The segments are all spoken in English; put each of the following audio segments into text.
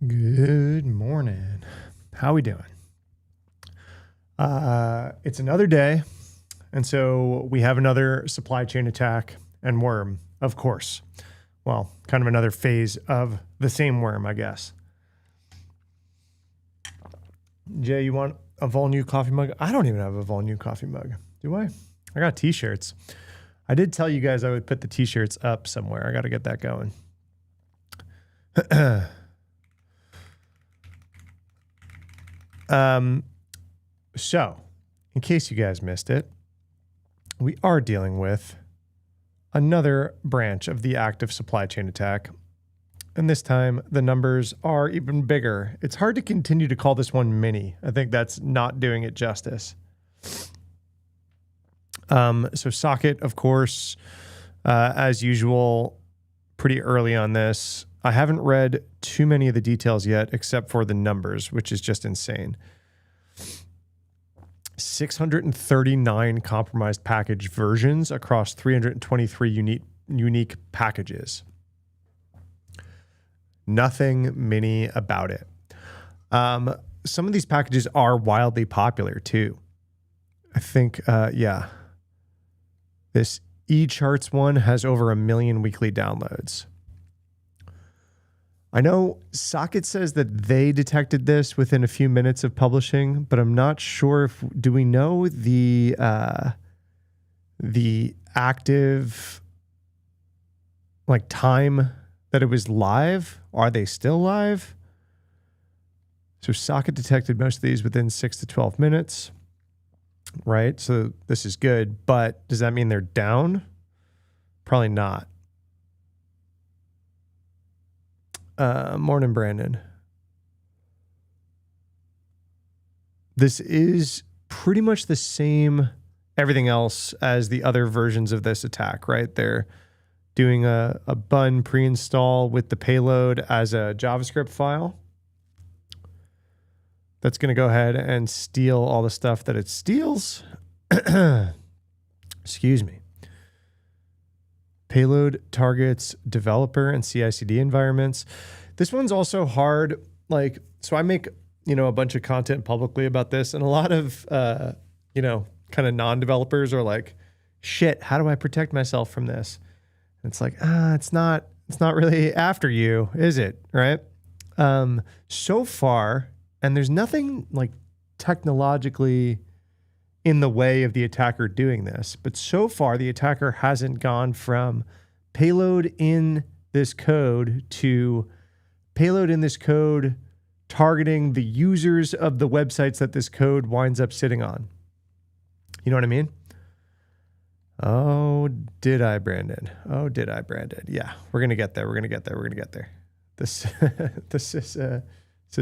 Good morning. How we doing? It's another day, and so we have another supply chain attack and worm, of course. Well, kind of another phase of the same worm, I guess. Jay, you want a Vol New coffee mug? I don't even have a Vol New coffee mug, do I? I got t-shirts. I did tell you guys I would put the t-shirts up somewhere. I got to get that going. So, in case you guys missed it, we are dealing with another branch of the active supply chain attack. And this time, the numbers are even bigger. It's hard to continue to call this one mini. I think that's not doing it justice. So Socket, of course, as usual, pretty early on this. I haven't read too many of the details yet, except for the numbers, which is just insane. 639 compromised package versions across 323 unique packages. Nothing mini about it. Some of these packages are wildly popular too. I think, this eCharts one has over 1 million weekly downloads. I know Socket says that they detected this within a few minutes of publishing, but I'm not sure do we know the active time that it was live? Are they still live? So Socket detected most of these within 6 to 12 minutes, right? So this is good, but does that mean they're down? Probably not. Morning, Brandon. This is pretty much the same everything else as the other versions of this attack, right? They're doing a bun pre-install with the payload as a JavaScript file. That's going to go ahead and steal all the stuff that it steals. Excuse me. Payload targets developer and CI/CD environments. This one's also hard. So I make, a bunch of content publicly about this, and a lot of, kind of non-developers are like, shit, how do I protect myself from this? And it's like, it's not really after you, is it? Right? So far, and there's nothing technologically in the way of the attacker doing this. But so far, the attacker hasn't gone from payload in this code to payload in this code targeting the users of the websites that this code winds up sitting on. You know what I mean? Oh, did I, Brandon? Yeah, we're going to get there. This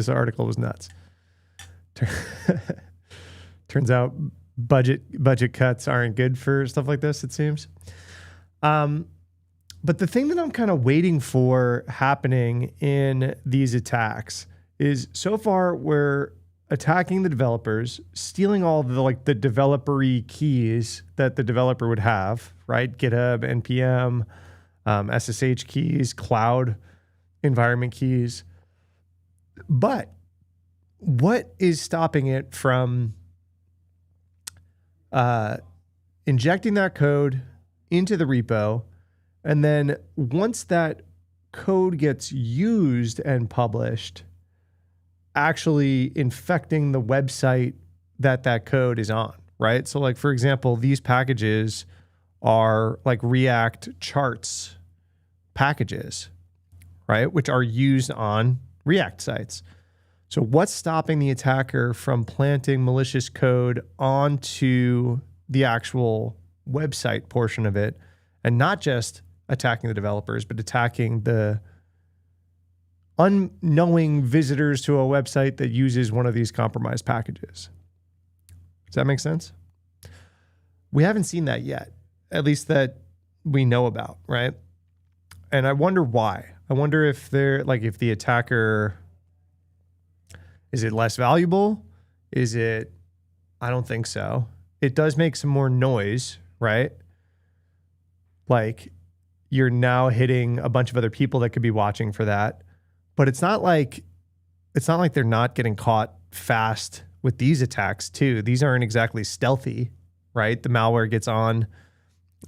article was nuts. Turns out budget cuts aren't good for stuff like this, it seems. But the thing that I'm kind of waiting for happening in these attacks is so far we're attacking the developers, stealing all the developer-y keys that the developer would have, right? GitHub, NPM, SSH keys, cloud environment keys. But what is stopping it from injecting that code into the repo, and then once that code gets used and published, actually infecting the website that code is on, right? So for example, these packages are React charts packages, right? Which are used on React sites. So what's stopping the attacker from planting malicious code onto the actual website portion of it, and not just attacking the developers, but attacking the unknowing visitors to a website that uses one of these compromised packages? Does that make sense? We haven't seen that yet, at least that we know about, right? And I wonder why. I wonder if if the attacker, is it less valuable? Is it, I don't think so. It does make some more noise, right? You're now hitting a bunch of other people that could be watching for that. But it's not like it's not like they're not getting caught fast with these attacks too. These aren't exactly stealthy, right? The malware gets on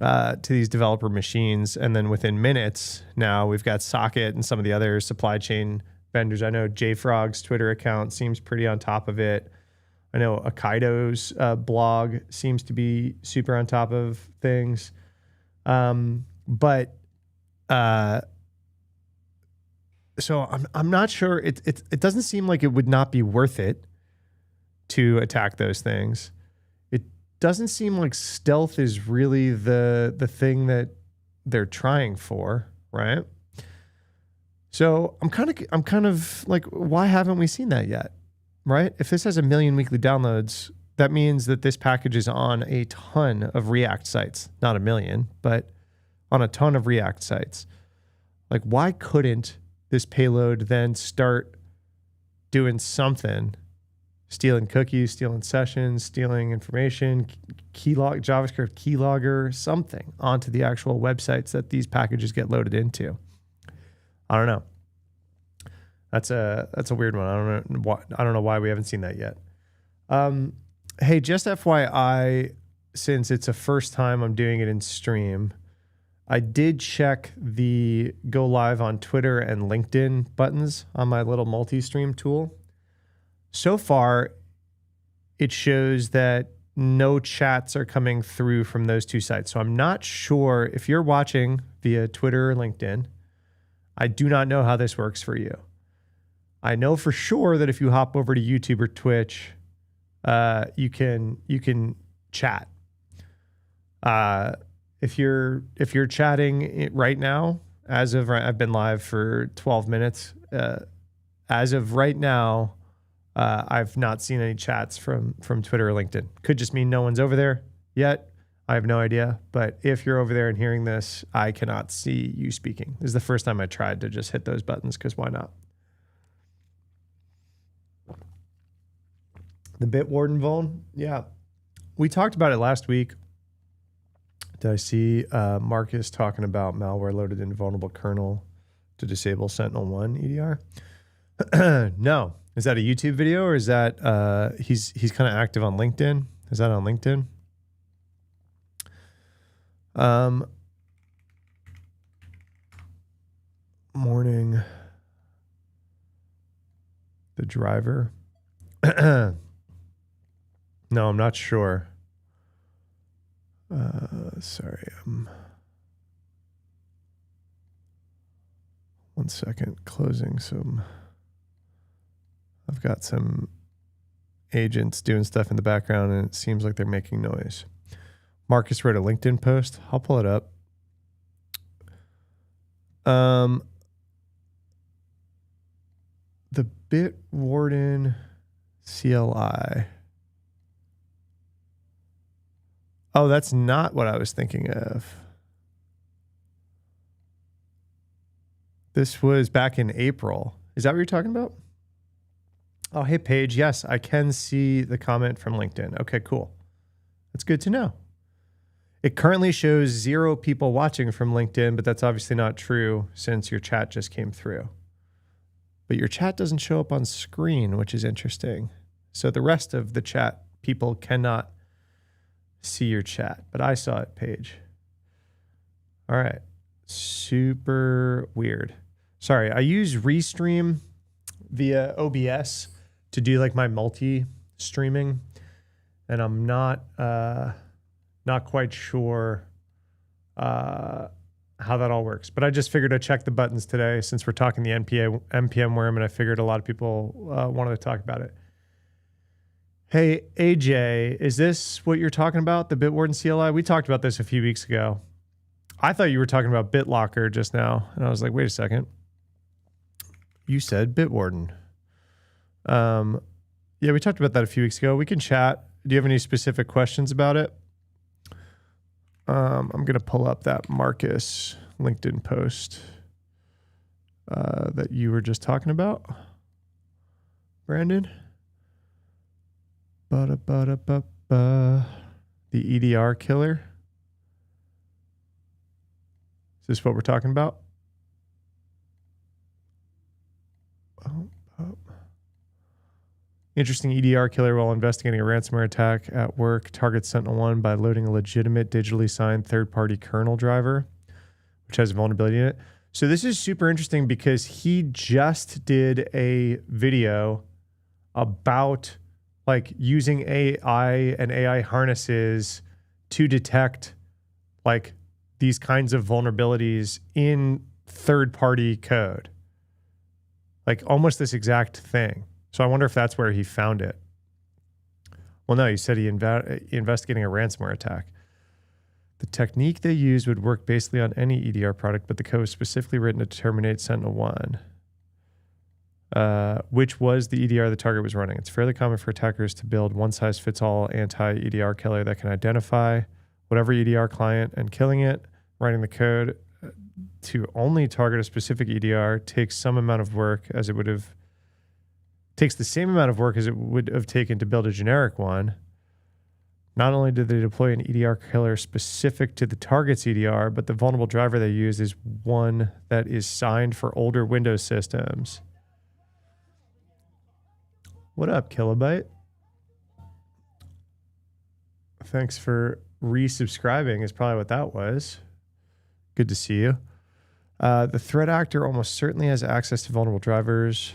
to these developer machines, and then within minutes, now we've got Socket and some of the other supply chain vendors. I know JFrog's Twitter account seems pretty on top of it. I know Akaido's blog seems to be super on top of things. So I'm not sure. It doesn't seem like it would not be worth it to attack those things. It doesn't seem like stealth is really the thing that they're trying for, right? So I'm kind of like, why haven't we seen that yet, right? If this has 1 million weekly downloads, that means that this package is on a ton of React sites, not 1 million, but on a ton of React sites. Like, why couldn't this payload then start doing something, stealing cookies, stealing sessions, stealing information, keylog, JavaScript keylogger, something onto the actual websites that these packages get loaded into? I don't know. That's a weird one. I don't know why we haven't seen that yet. Hey, just FYI, since it's a first time I'm doing it in stream, I did check the go live on Twitter and LinkedIn buttons on my little multi-stream tool. So far, it shows that no chats are coming through from those two sites. So I'm not sure if you're watching via Twitter or LinkedIn. I do not know how this works for you. I know for sure that if you hop over to YouTube or Twitch, you can chat. If you're chatting right now, I've been live for 12 minutes. As of right now, I've not seen any chats from Twitter or LinkedIn. Could just mean no one's over there yet. I have no idea. But if you're over there and hearing this, I cannot see you speaking. This is the first time I tried to just hit those buttons, because why not? The Bitwarden vuln? Yeah. We talked about it last week. Did I see Marcus talking about malware loaded in vulnerable kernel to disable Sentinel-1 EDR? No. Is that a YouTube video, or is that he's kind of active on LinkedIn? Is that on LinkedIn? Morning. The driver. No, I'm not sure. Sorry. 1 second. Closing some. I've got some agents doing stuff in the background, and it seems like they're making noise. Marcus wrote a LinkedIn post. I'll pull it up. The Bitwarden CLI. Oh, that's not what I was thinking of. This was back in April. Is that what you're talking about? Oh, hey, Paige. Yes, I can see the comment from LinkedIn. Okay, cool. That's good to know. It currently shows 0 people watching from LinkedIn, but that's obviously not true since your chat just came through. But your chat doesn't show up on screen, which is interesting. So the rest of the chat, people cannot see your chat, but I saw it, Paige. All right. Super weird. Sorry, I use Restream via OBS to do like my multi-streaming, and I'm not quite sure how that all works. But I just figured I'd check the buttons today since we're talking the NPM worm, and I figured a lot of people wanted to talk about it. Hey, AJ, is this what you're talking about, the Bitwarden CLI? We talked about this a few weeks ago. I thought you were talking about BitLocker just now, and I was like, wait a second. You said Bitwarden. Yeah, we talked about that a few weeks ago. We can chat. Do you have any specific questions about it? I'm going to pull up that Marcus LinkedIn post that you were just talking about, Brandon. The EDR killer. Is this what we're talking about? Oh. Interesting EDR killer while investigating a ransomware attack at work targets Sentinel-1 by loading a legitimate digitally signed third-party kernel driver, which has a vulnerability in it. So this is super interesting because he just did a video about like using AI and AI harnesses to detect like these kinds of vulnerabilities in third-party code. Like almost this exact thing. So I wonder if that's where he found it. Well, no, he said he investigating a ransomware attack. The technique they used would work basically on any EDR product, but the code was specifically written to terminate Sentinel-1, which was the EDR the target was running. It's fairly common for attackers to build one-size-fits-all anti-EDR killer that can identify whatever EDR client and killing it. Writing the code to only target a specific EDR takes some amount of work, as it would have takes the same amount of work as it would have taken to build a generic one. Not only did they deploy an EDR killer specific to the target's EDR, but the vulnerable driver they used is one that is signed for older Windows systems. What up, Kilobyte? Thanks for resubscribing is probably what that was. Good to see you. The threat actor almost certainly has access to vulnerable drivers,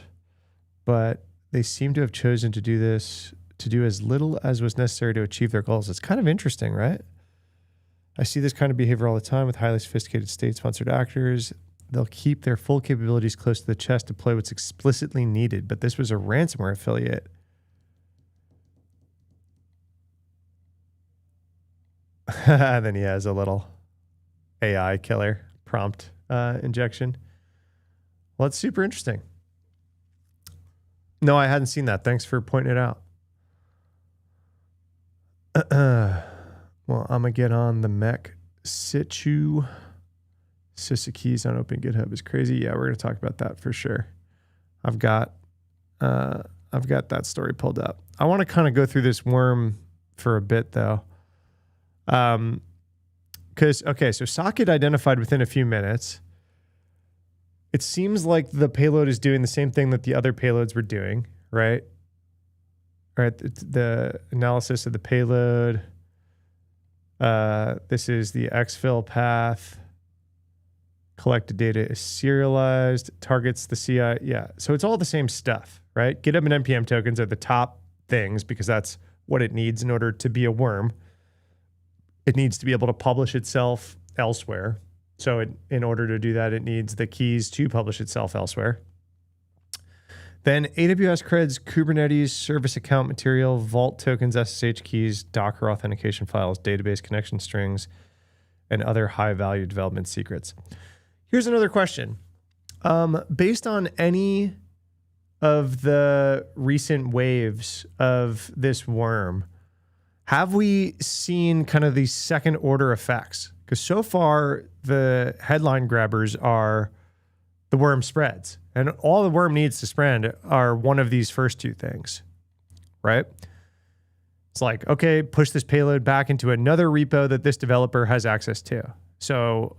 but they seem to have chosen to do this to do as little as was necessary to achieve their goals. It's kind of interesting, right? I see this kind of behavior all the time with highly sophisticated state-sponsored actors. They'll keep their full capabilities close to the chest to play what's explicitly needed, but this was a ransomware affiliate. And then he has a little AI killer prompt injection. Well, it's super interesting. No, I hadn't seen that. Thanks for pointing it out. Well, I'm going to get on the mech situ. Sysadkeys on open GitHub is crazy. Yeah, we're going to talk about that for sure. I've got that story pulled up. I want to kind of go through this worm for a bit though. So socket identified within a few minutes. It seems like the payload is doing the same thing that the other payloads were doing, right? Right. The analysis of the payload. This is the exfil path. Collected data is serialized. Targets the CI. Yeah. So it's all the same stuff, right? GitHub and NPM tokens are the top things because that's what it needs in order to be a worm. It needs to be able to publish itself elsewhere. So in order to do that, it needs the keys to publish itself elsewhere. Then AWS creds, Kubernetes, service account material, Vault tokens, SSH keys, Docker authentication files, database connection strings, and other high-value development secrets. Here's another question. Based on any of the recent waves of this worm, have we seen kind of these second order effects? Because so far, the headline grabbers are the worm spreads. And all the worm needs to spread are one of these first two things, right? It's like, okay, push this payload back into another repo that this developer has access to. So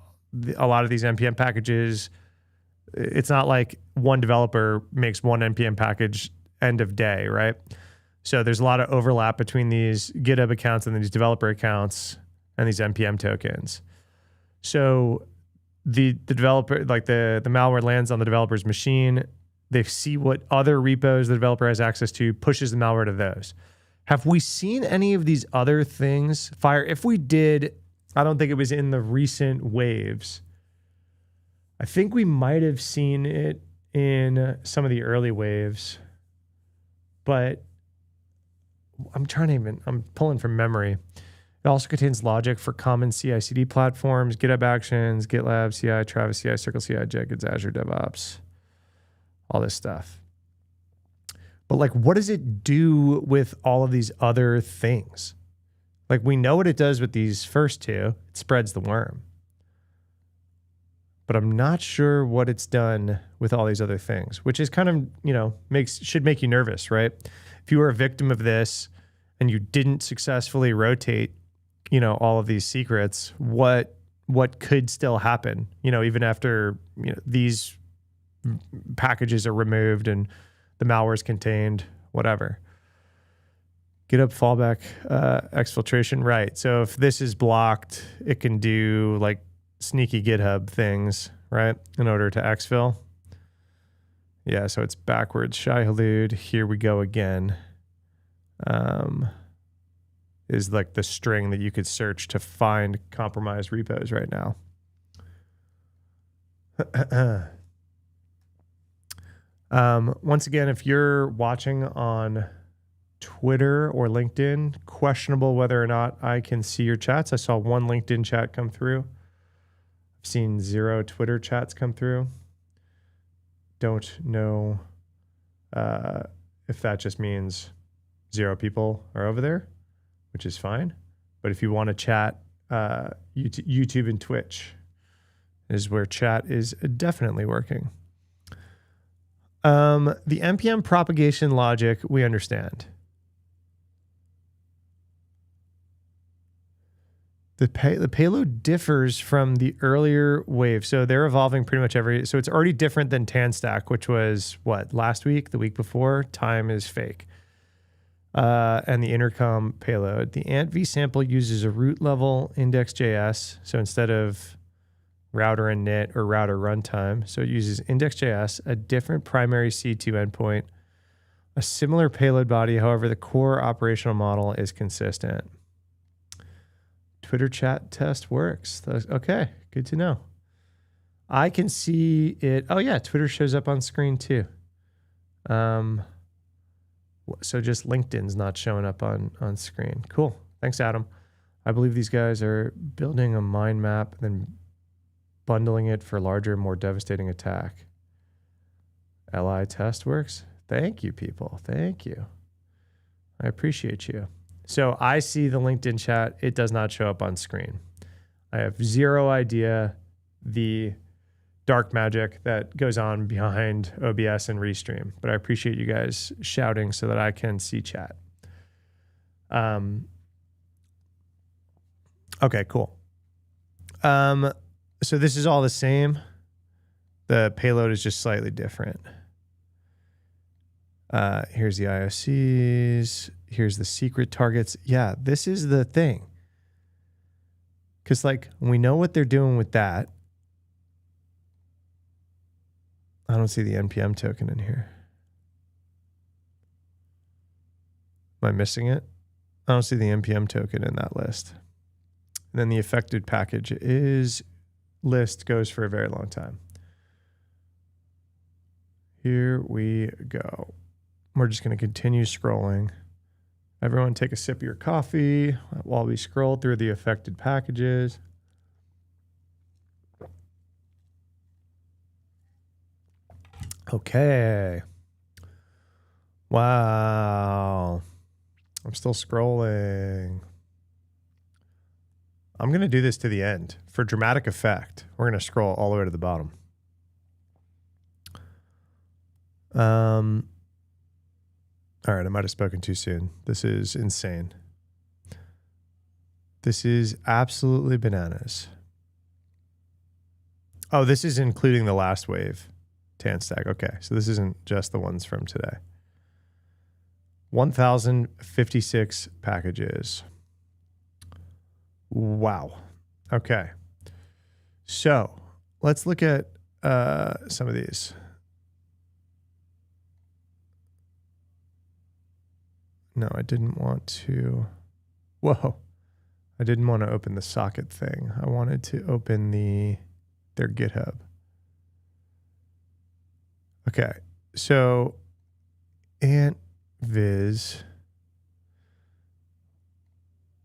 a lot of these NPM packages, it's not like one developer makes one NPM package end of day, right? So there's a lot of overlap between these GitHub accounts and these developer accounts and these NPM tokens. So the developer, like the malware lands on the developer's machine. They see what other repos the developer has access to, pushes the malware to those. Have we seen any of these other things fire? If we did, I don't think it was in the recent waves. I think we might have seen it in some of the early waves, but I'm pulling from memory. It also contains logic for common CI/CD platforms, GitHub Actions, GitLab CI, Travis CI, Circle CI, Jenkins, Azure DevOps, all this stuff. But like, what does it do with all of these other things? Like, we know what it does with these first two. It spreads the worm. But I'm not sure what it's done with all these other things, which is kind of, should make you nervous, right? If you were a victim of this and you didn't successfully rotate all of these secrets, what could still happen, even after, these packages are removed and the malware is contained, whatever. GitHub fallback exfiltration. Right. So if this is blocked, it can do like sneaky GitHub things, right? In order to exfil. Yeah, so it's backwards. Shai hulud. Here we go again. Is like the string that you could search to find compromised repos right now. Once again, if you're watching on Twitter or LinkedIn, questionable whether or not I can see your chats. I saw one LinkedIn chat come through. I've seen 0 Twitter chats come through. Don't know if that just means 0 people are over there, which is fine. But if you want to chat, YouTube and Twitch is where chat is definitely working. The NPM propagation logic, we understand. The payload differs from the earlier wave. So they're evolving pretty much so it's already different than TanStack, which was what, last week, the week before? Time is fake. And the intercom payload. The Ant vsample uses a root level index.js. So instead of router init or router runtime, so it uses index.js, a different primary C2 endpoint, a similar payload body. However, the core operational model is consistent. Twitter chat test works. Okay, good to know. I can see it. Oh yeah, Twitter shows up on screen too. So just LinkedIn's not showing up on screen. Cool. Thanks, Adam. I believe these guys are building a mind map and then bundling it for larger, more devastating attack. LI test works. Thank you, people. Thank you. I appreciate you. So I see the LinkedIn chat. It does not show up on screen. I have 0 idea the dark magic that goes on behind OBS and Restream, but I appreciate you guys shouting so that I can see chat. Okay, cool. So this is all the same. The payload is just slightly different. Here's the IOCs. Here's the secret targets. Yeah, this is the thing. Because, like, we know what they're doing with that. I don't see the NPM token in here. Am I missing it? I don't see the NPM token in that list. And then the affected package list goes for a very long time. Here we go. We're just going to continue scrolling. Everyone take a sip of your coffee while we scroll through the affected packages. Okay. Wow. I'm still scrolling. I'm going to do this to the end. For dramatic effect, we're going to scroll all the way to the bottom. All right, I might have spoken too soon. This is insane. This is absolutely bananas. Oh, this is including the last wave TanStack. Okay, so this isn't just the ones from today. 1,056 packages. Wow. Okay. So let's look at some of these. No, I didn't want to. Whoa. I didn't want to open the socket thing. I wanted to open their GitHub. Okay. So AntViz.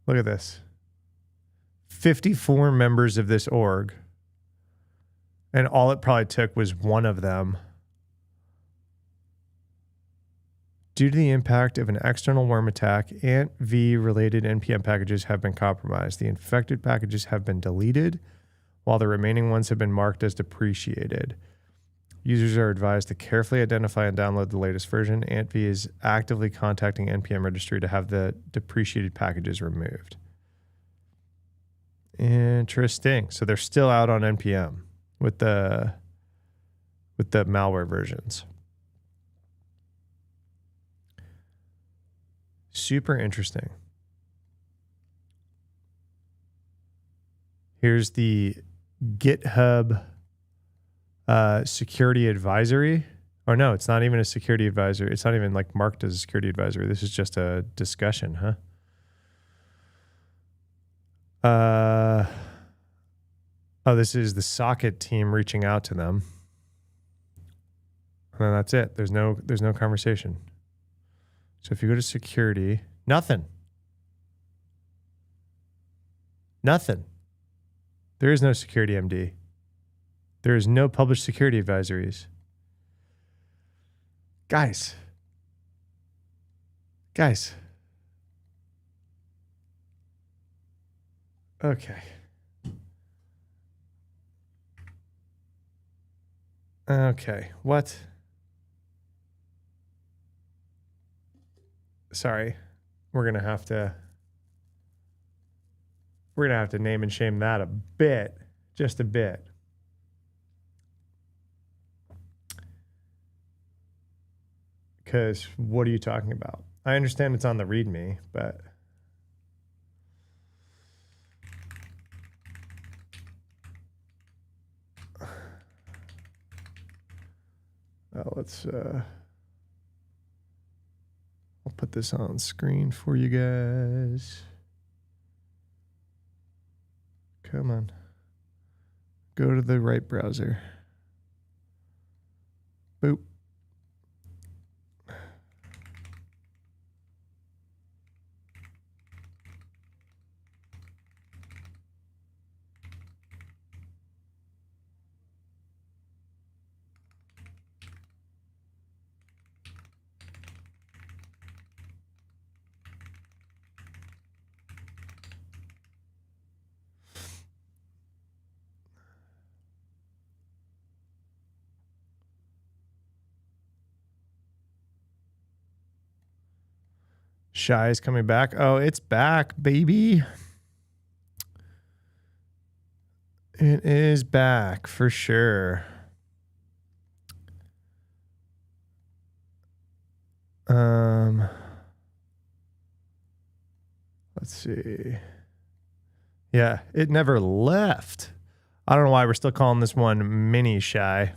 Look at this. 54 members of this org. And all it probably took was one of them. Due to the impact of an external worm attack, AntV-related NPM packages have been compromised. The infected packages have been deleted, while the remaining ones have been marked as depreciated. Users are advised to carefully identify and download the latest version. AntV is actively contacting NPM registry to have the depreciated packages removed. Interesting. So they're still out on NPM with the malware versions. Super interesting. Here's the GitHub security advisory. Or no, it's not even a security advisory. It's not even like marked as a security advisory. This is just a discussion, huh? Oh, this is the socket team reaching out to them. And then that's it. There's no conversation. So if you go to security, nothing. Nothing. There is no security MD. There is no published security advisories. Guys. Okay. Okay. What? Sorry. We're going to have to name and shame that a bit. Just a bit. Because what are you talking about? I understand it's on the README, but... I'll put this on screen for you guys. Come on. Go to the right browser. Boop. Shai is coming back. Oh, it's back, baby. It is back for sure. Let's see. Yeah, it never left. I don't know why we're still calling this one mini Shai.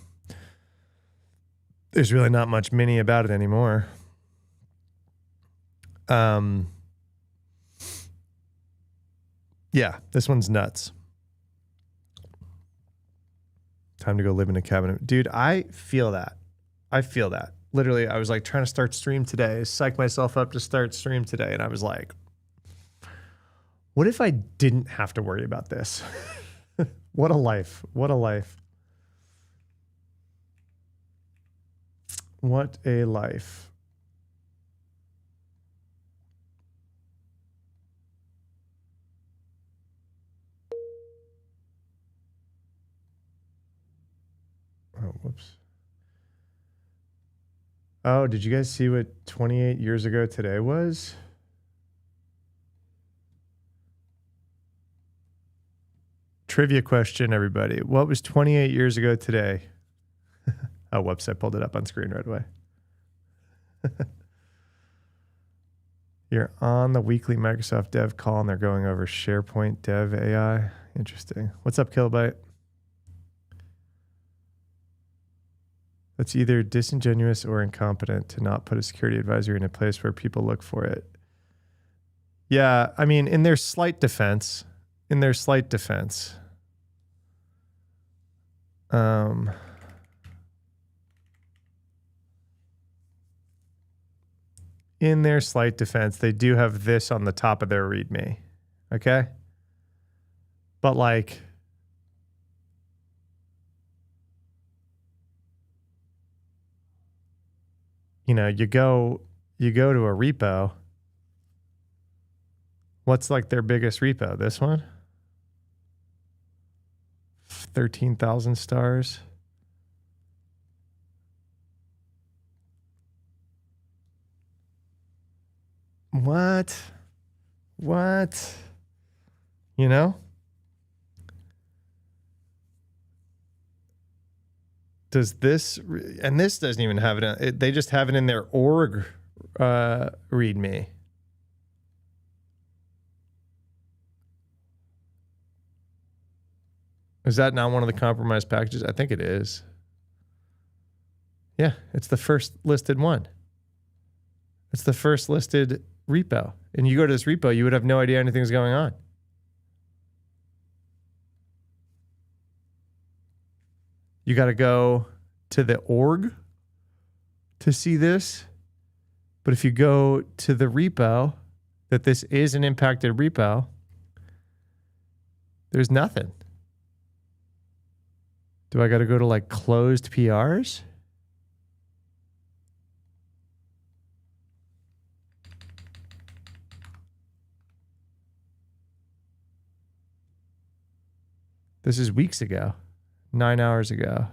There's really not much mini about it anymore. Yeah, this one's nuts. Time to go live in a cabin. Dude, I feel that. Literally, I was like trying to start stream today, psych myself up to start stream today. And I was like, what if I didn't have to worry about this? What a life. What a life. What a life. Oh, whoops. Oh, did you guys see what 28 years ago today was? Trivia question, everybody. What was 28 years ago today? Oh, whoops, I pulled it up on screen right away. You're on the weekly Microsoft Dev call and they're going over SharePoint Dev AI. Interesting. What's up, Kilobyte? That's either disingenuous or incompetent to not put a security advisory in a place where people look for it. Yeah, I mean, in their slight defense, in their slight defense, they do have this on the top of their README. Okay? But like, you know, you go to a repo. What's like their biggest repo? This one? 13,000 stars. What? You know? Does this, and this doesn't even have it, they just have it in their org README. Is that not one of the compromised packages? I think it is. Yeah, it's the first listed one. It's the first listed repo. And you go to this repo, you would have no idea anything's going on. You got to go to the org to see this. But if you go to the repo, that this is an impacted repo, there's nothing. Do I got to go to like closed PRs? This is weeks ago, 9 hours ago.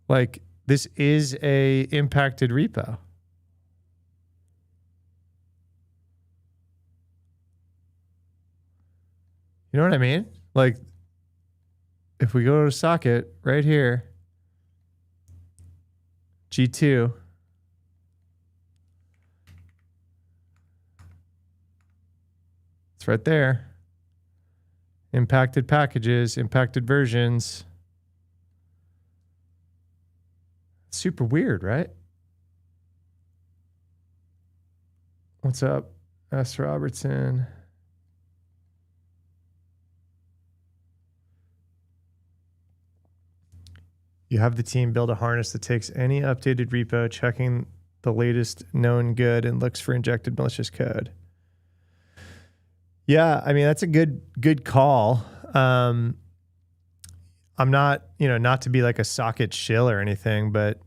Like, this is a impacted repo. You know what I mean? Like, if we go to socket right here, G2, it's right there. Impacted packages, impacted versions. Super weird, right? What's up, S. Robertson? You have the team build a harness that takes any updated repo, checking the latest known good, and looks for injected malicious code. Yeah, I mean, that's a good call. I'm not, not to be like a socket shill or anything, but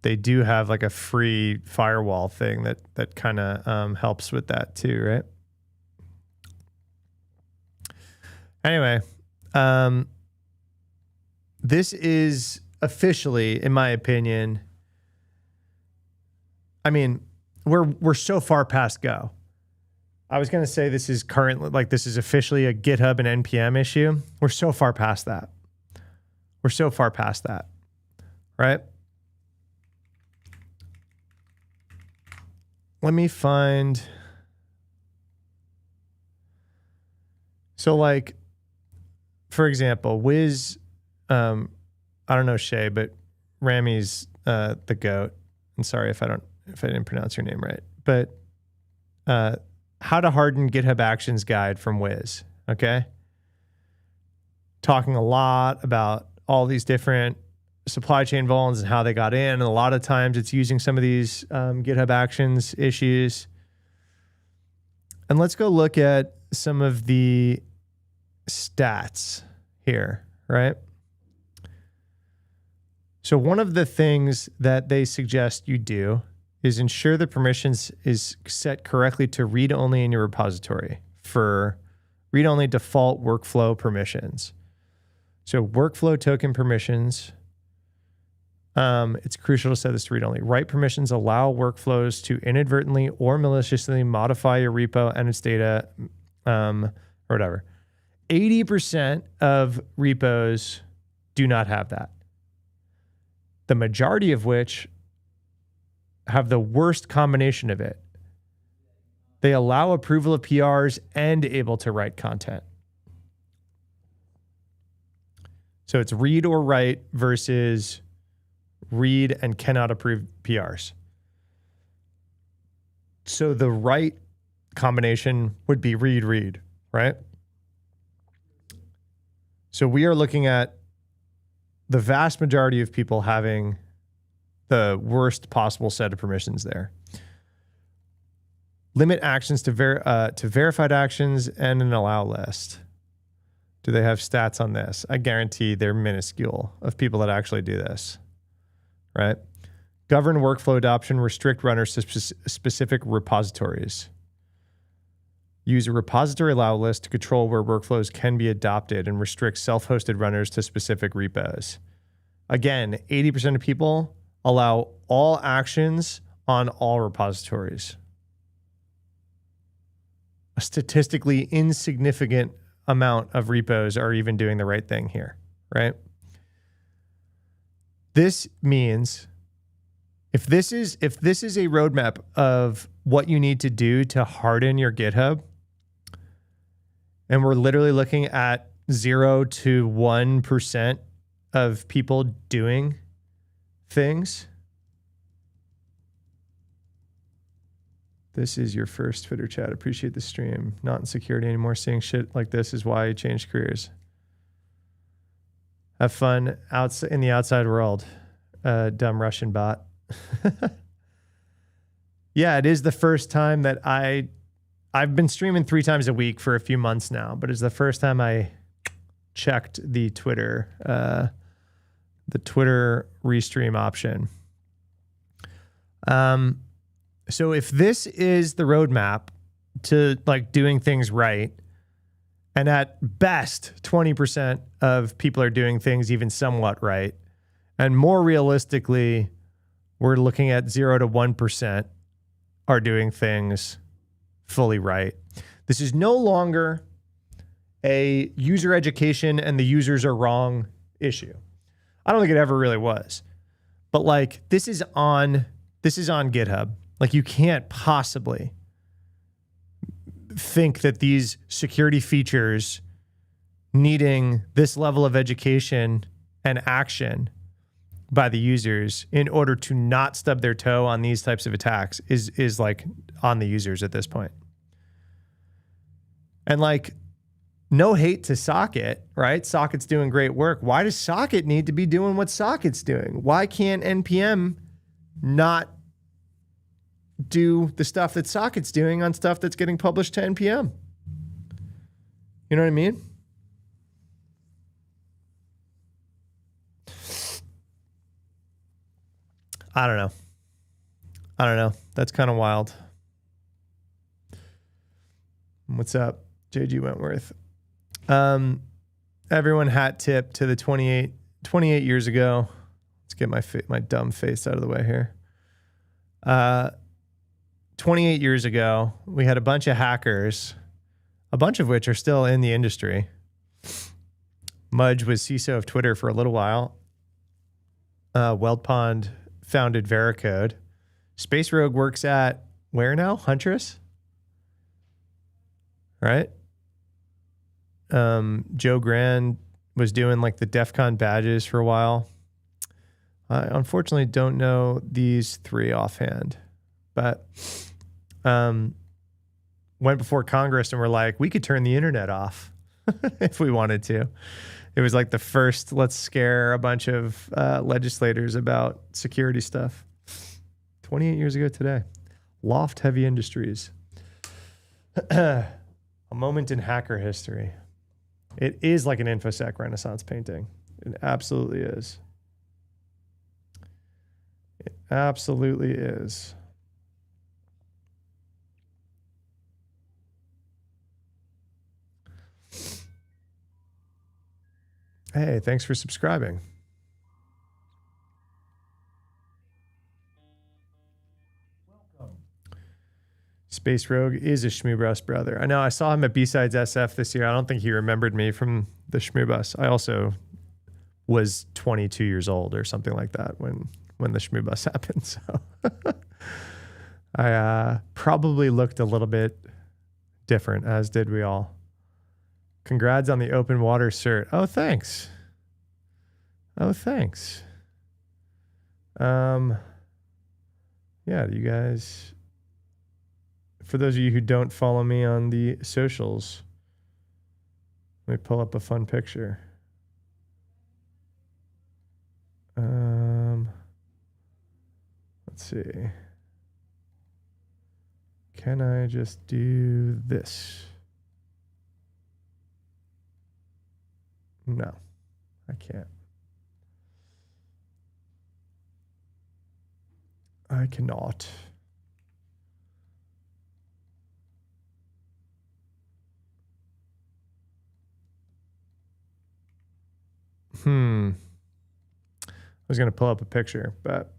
they do have like a free firewall thing that kind of helps with that too, right? Anyway, this is officially, in my opinion, I mean, we're so far past go. I was going to say this is currently, like, this is officially a GitHub and NPM issue. We're so far past that. We're so far past that, right? Let me find. So, like, for example, Wiz, I don't know Shay, but Rami's the GOAT. And sorry if I didn't pronounce your name right, but how to harden GitHub Actions guide from Wiz. Okay. Talking a lot about all these different supply chain vulns and how they got in. And a lot of times it's using some of these GitHub Actions issues. And let's go look at some of the stats here, right? So one of the things that they suggest you do is ensure the permissions is set correctly to read-only in your repository for read-only default workflow permissions. So workflow token permissions, it's crucial to set this to read-only. Write permissions allow workflows to inadvertently or maliciously modify your repo and its data, or whatever. 80% of repos do not have that. The majority of which have the worst combination of it. They allow approval of PRs and able to write content. So it's read or write versus read and cannot approve PRs. So the right combination would be read, right? So we are looking at the vast majority of people having the worst possible set of permissions there. Limit actions to verified actions and an allow list. Do they have stats on this? I guarantee they're minuscule of people that actually do this, right? Govern workflow adoption, restrict runners to specific repositories. Use a repository allow list to control where workflows can be adopted and restrict self-hosted runners to specific repos. Again, 80% of people allow all actions on all repositories. A statistically insignificant amount of repos are even doing the right thing here, right? This means if this is a roadmap of what you need to do to harden your GitHub, And we're literally looking at 0 to 1% of people doing things. This is your first Twitter chat. Appreciate the stream. Not in security anymore. Seeing shit like this is why I changed careers. Have fun in the outside world. Dumb Russian bot. Yeah, it is the first time that I've been streaming 3 times a week for a few months now, but it's the first time I checked the Twitter restream option. So if this is the roadmap to like doing things right, and at best 20% of people are doing things even somewhat right, and more realistically, we're looking at 0 to 1% are doing things fully right. This is no longer a user education and the users are wrong issue. I don't think it ever really was. But like this is on GitHub. Like you can't possibly think that these security features needing this level of education and action by the users in order to not stub their toe on these types of attacks is like on the users at this point. And like, no hate to Socket, right? Socket's doing great work. Why does Socket need to be doing what Socket's doing? Why can't NPM not do the stuff that Socket's doing on stuff that's getting published to NPM? You know what I mean? I don't know. That's kind of wild. What's up, JG Wentworth? Everyone hat tip to the 28 years ago. Let's get my dumb face out of the way here. 28 years ago, we had a bunch of hackers, a bunch of which are still in the industry. Mudge was CISO of Twitter for a little while. Weldpond founded Veracode. Space Rogue works at where now? Huntress? Right? Joe Grand was doing like the DEF CON badges for a while. I unfortunately don't know these 3 offhand, but went before Congress and were like, we could turn the internet off if we wanted to. It was like the first, let's scare a bunch of legislators about security stuff. 28 years ago today. Loft Heavy Industries. A moment in hacker history. It is like an infosec Renaissance painting. It absolutely is. It absolutely is. Hey, thanks for subscribing. Welcome. Space Rogue is a Shmoobus brother. I know I saw him at B-Sides SF this year. I don't think he remembered me from the Shmoobus. I also was 22 years old or something like that when the Shmoobus happened. So I probably looked a little bit different, as did we all. Congrats on the open water cert. Oh, thanks. Oh, thanks. Yeah, you guys, for those of you who don't follow me on the socials, let me pull up a fun picture. Let's see. Can I just do this? No, I can't. I cannot. I was going to pull up a picture, but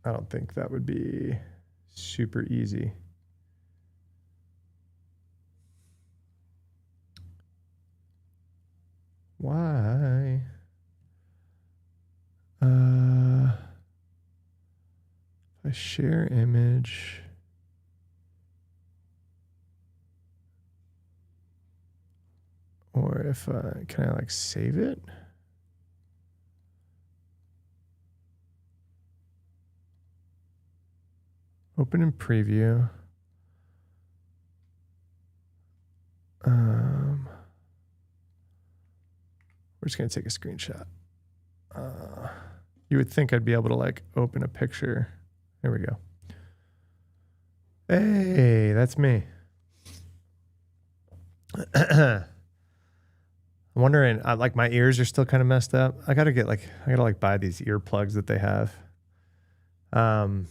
I don't think that would be super easy. Why? If I share image. Or if, can I like save it? Open in preview. We're just going to take a screenshot. You would think I'd be able to like open a picture. There we go. Hey, that's me. I'm wondering, like my ears are still kind of messed up. I gotta buy these earplugs that they have. Been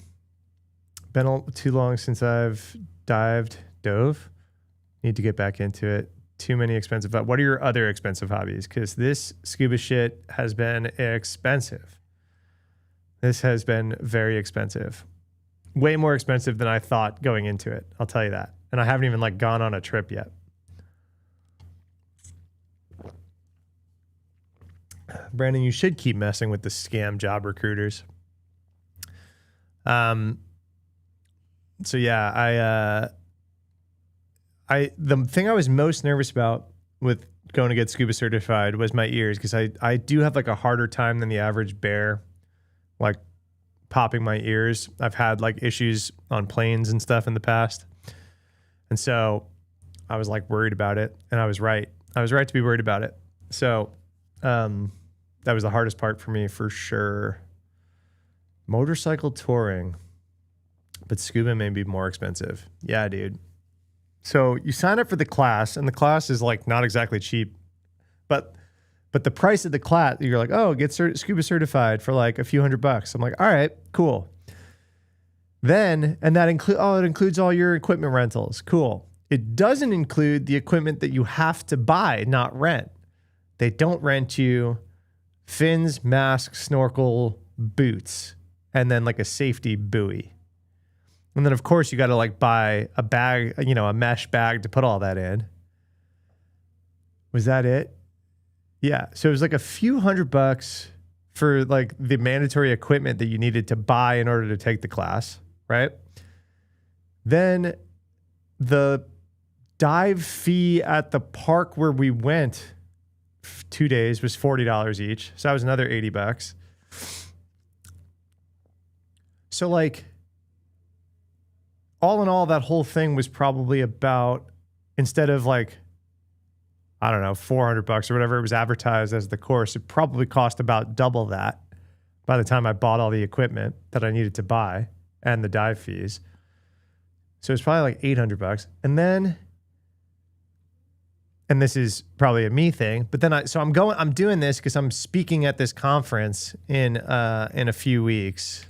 too long since I've dove. Need to get back into it. Too many expensive. What are your other expensive hobbies? Because this scuba shit has been expensive. This has been very expensive. Way more expensive than I thought going into it. I'll tell you that. And I haven't even like gone on a trip yet. Brandon, you should keep messing with the scam job recruiters. So yeah, the thing I was most nervous about with going to get scuba certified was my ears, because I do have like a harder time than the average bear, like popping my ears. I've had like issues on planes and stuff in the past. And so I was like worried about it, and I was right. I was right to be worried about it. So that was the hardest part for me for sure. Motorcycle touring, but scuba may be more expensive. Yeah, dude. So you sign up for the class, and the class is like not exactly cheap, but the price of the class, you're like, oh, get scuba certified for like a few $100. I'm like, all right, cool. Then, and that it includes all your equipment rentals. Cool. It doesn't include the equipment that you have to buy, not rent. They don't rent you fins, mask, snorkel, boots, and then like a safety buoy. And then of course you got to like buy a bag, a mesh bag to put all that in. Was that it? Yeah. So it was like a few $100 for like the mandatory equipment that you needed to buy in order to take the class, right? Then the dive fee at the park where we went 2 days was $40 each. So that was another $80. So like all in all, that whole thing was probably about, instead of like, I don't know, $400 or whatever it was advertised as the course, it probably cost about double that by the time I bought all the equipment that I needed to buy and the dive fees. So it's probably like $800. And then, and this is probably a me thing, but then I'm doing this because I'm speaking at this conference in a few weeks.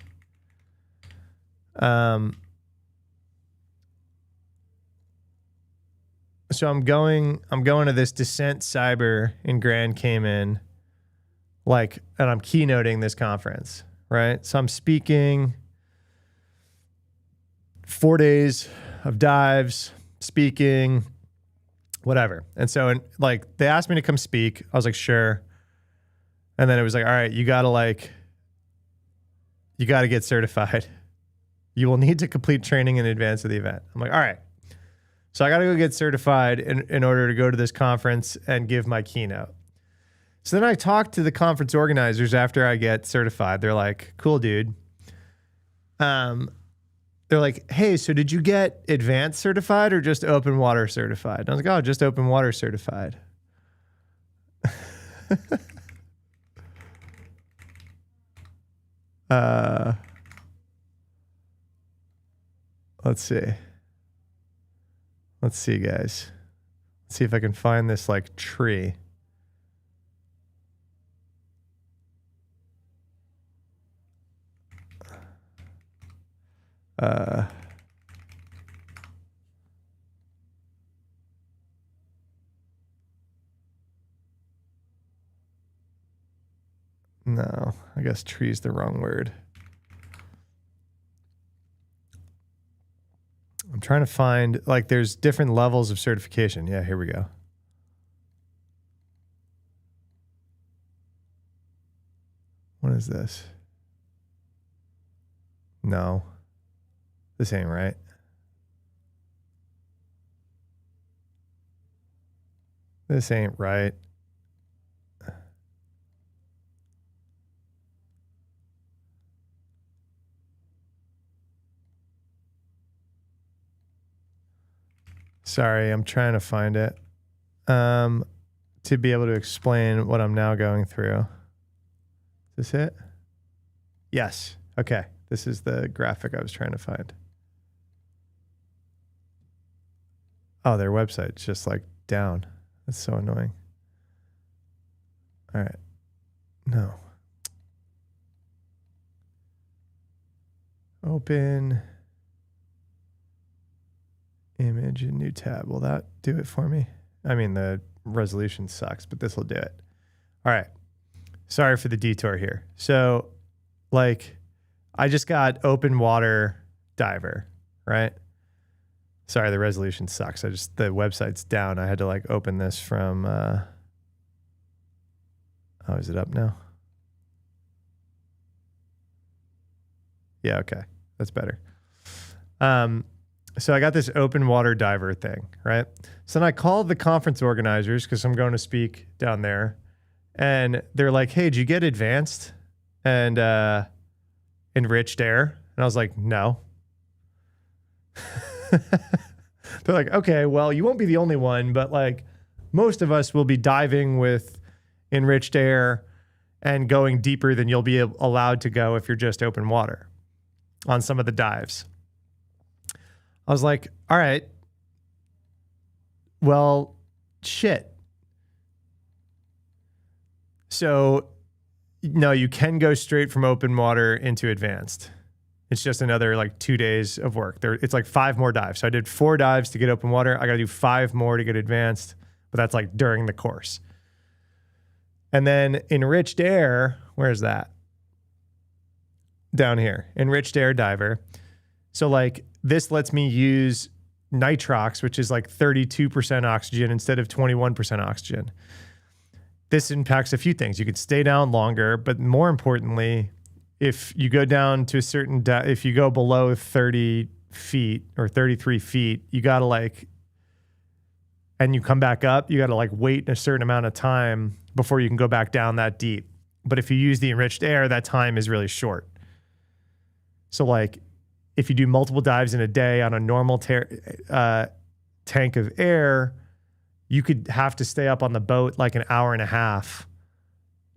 So I'm going to this Descent Cyber in Grand Cayman, and I'm keynoting this conference, right? So I'm speaking 4 days of dives, speaking, whatever. And so they asked me to come speak. I was like, sure. And then it was like, all right, you got to get certified. You will need to complete training in advance of the event. I'm like, all right. So I got to go get certified in order to go to this conference and give my keynote. So then I talked to the conference organizers after I get certified. They're like, cool, dude. They're like, hey, so did you get advanced certified or just open water certified? And I was like, oh, just open water certified. Let's see. Let's see, guys. Let's see if I can find this like tree. No, I guess tree is the wrong word. I'm trying to find, there's different levels of certification. Yeah, here we go. What is this? No, this ain't right. This ain't right. Sorry, I'm trying to find it to be able to explain what I'm now going through. Is this it? Yes. Okay. This is the graphic I was trying to find. Oh, their website's just like down. That's so annoying. All right. No. Open image in new tab. Will that do it for me? I mean, the resolution sucks, but this will do it. All right. Sorry for the detour here. So, like, I just got open water diver, right? Sorry, the resolution sucks. The website's down. I had to like open this from, oh, is it up now? Yeah, okay. That's better. So I got this open water diver thing, right? So then I called the conference organizers because I'm going to speak down there. And they're like, hey, did you get advanced and enriched air? And I was like, no. They're like, okay, well, you won't be the only one, but like most of us will be diving with enriched air and going deeper than you'll be allowed to go if you're just open water on some of the dives. I was like, all right, well, shit. So, no, you can go straight from open water into advanced. It's just another like 2 days of work. It's like 5 more dives. So I did 4 dives to get open water. I got to do 5 more to get advanced, but that's like during the course. And then enriched air, where's that? Down here, enriched air diver. So like this lets me use nitrox, which is like 32% oxygen instead of 21% oxygen. This impacts a few things. You could stay down longer, but more importantly, if you go down to a certain if you go below 30 feet or 33 feet, you got to like, and you come back up, you got to like wait a certain amount of time before you can go back down that deep. But if you use the enriched air, that time is really short. So like if you do multiple dives in a day on a normal tank of air, you could have to stay up on the boat like an hour and a half.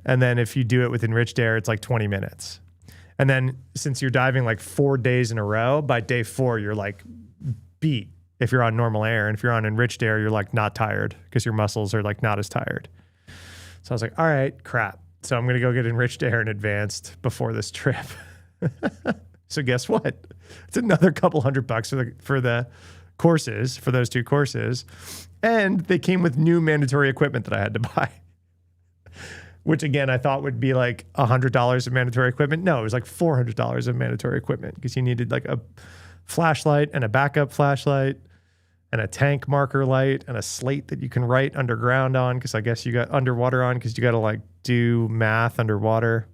And then if you do it with enriched air, it's like 20 minutes. And then since you're diving like 4 days in a row, by day 4, you're like beat if you're on normal air. And if you're on enriched air, you're like not tired because your muscles are like not as tired. So I was like, all right, crap. So I'm going to go get enriched air in advanced before this trip. So guess what? It's another couple $100 for the courses, for those 2 courses. And they came with new mandatory equipment that I had to buy, which again, I thought would be like $100 of mandatory equipment. No, it was like $400 of mandatory equipment because you needed like a flashlight and a backup flashlight and a tank marker light and a slate that you can write underground on because I guess you got underwater on because you got to like do math underwater.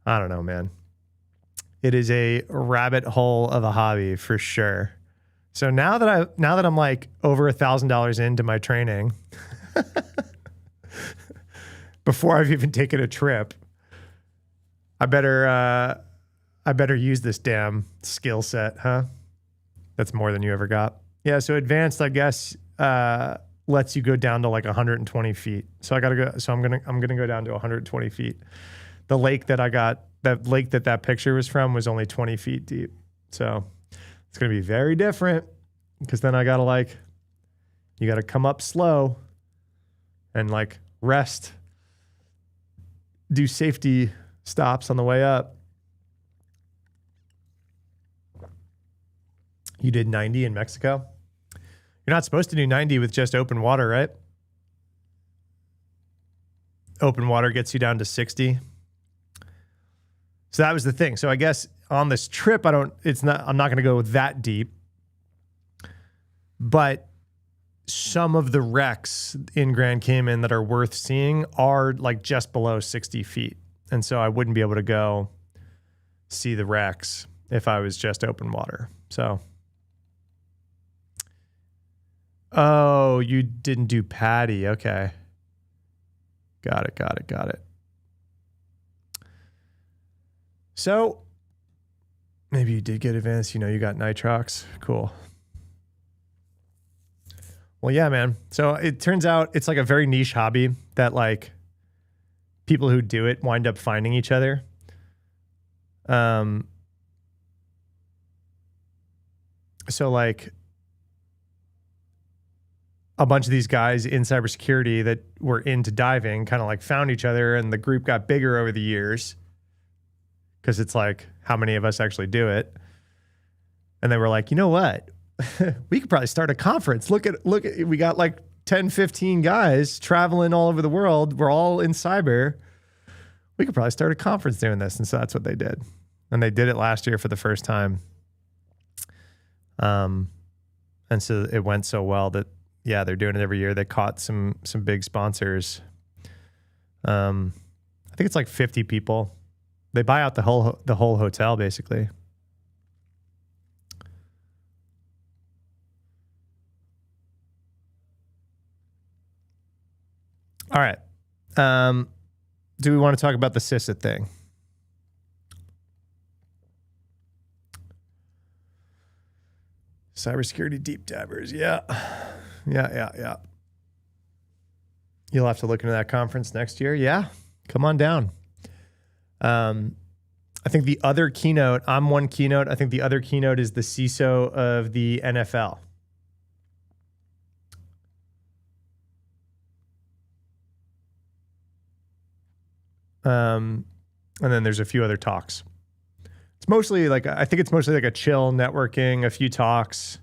I don't know, man. It is a rabbit hole of a hobby for sure. So now that I'm like over $1,000 into my training, before I've even taken a trip, I better use this damn skill set, huh? That's more than you ever got. Yeah. So advanced, I guess, lets you go down to like 120 feet. So I'm gonna go down to 120 feet. The lake that picture was from was only 20 feet deep. So it's going to be very different because then you got to come up slow and like rest, do safety stops on the way up. You did 90 in Mexico. You're not supposed to do 90 with just open water, right? Open water gets you down to 60. So that was the thing. So I guess on this trip, I'm not going to go that deep, but some of the wrecks in Grand Cayman that are worth seeing are like just below 60 feet. And so I wouldn't be able to go see the wrecks if I was just open water. So Oh, you didn't do Patty. Okay. Got it. So maybe you did get advanced. You got nitrox. Cool. Well, yeah, man. So it turns out it's like a very niche hobby that like people who do it wind up finding each other. So like a bunch of these guys in cybersecurity that were into diving kind of like found each other, and the group got bigger over the years because it's like, how many of us actually do it? And they were like, you know what? We could probably start a conference. Look at, we got like 10, 15 guys traveling all over the world. We're all in cyber. We could probably start a conference doing this. And so that's what they did. And they did it last year for the first time. And so it went so well that, yeah, they're doing it every year. They caught some big sponsors. I think it's like 50 people. They buy out the whole hotel basically. All right. Do we want to talk about the CISA thing? Cybersecurity deep divers. Yeah. You'll have to look into that conference next year. Yeah. Come on down. I think the other keynote, I'm one keynote. I think the other keynote is the CISO of the NFL. And then there's a few other talks. It's mostly like, I think it's mostly like a chill networking, a few talks,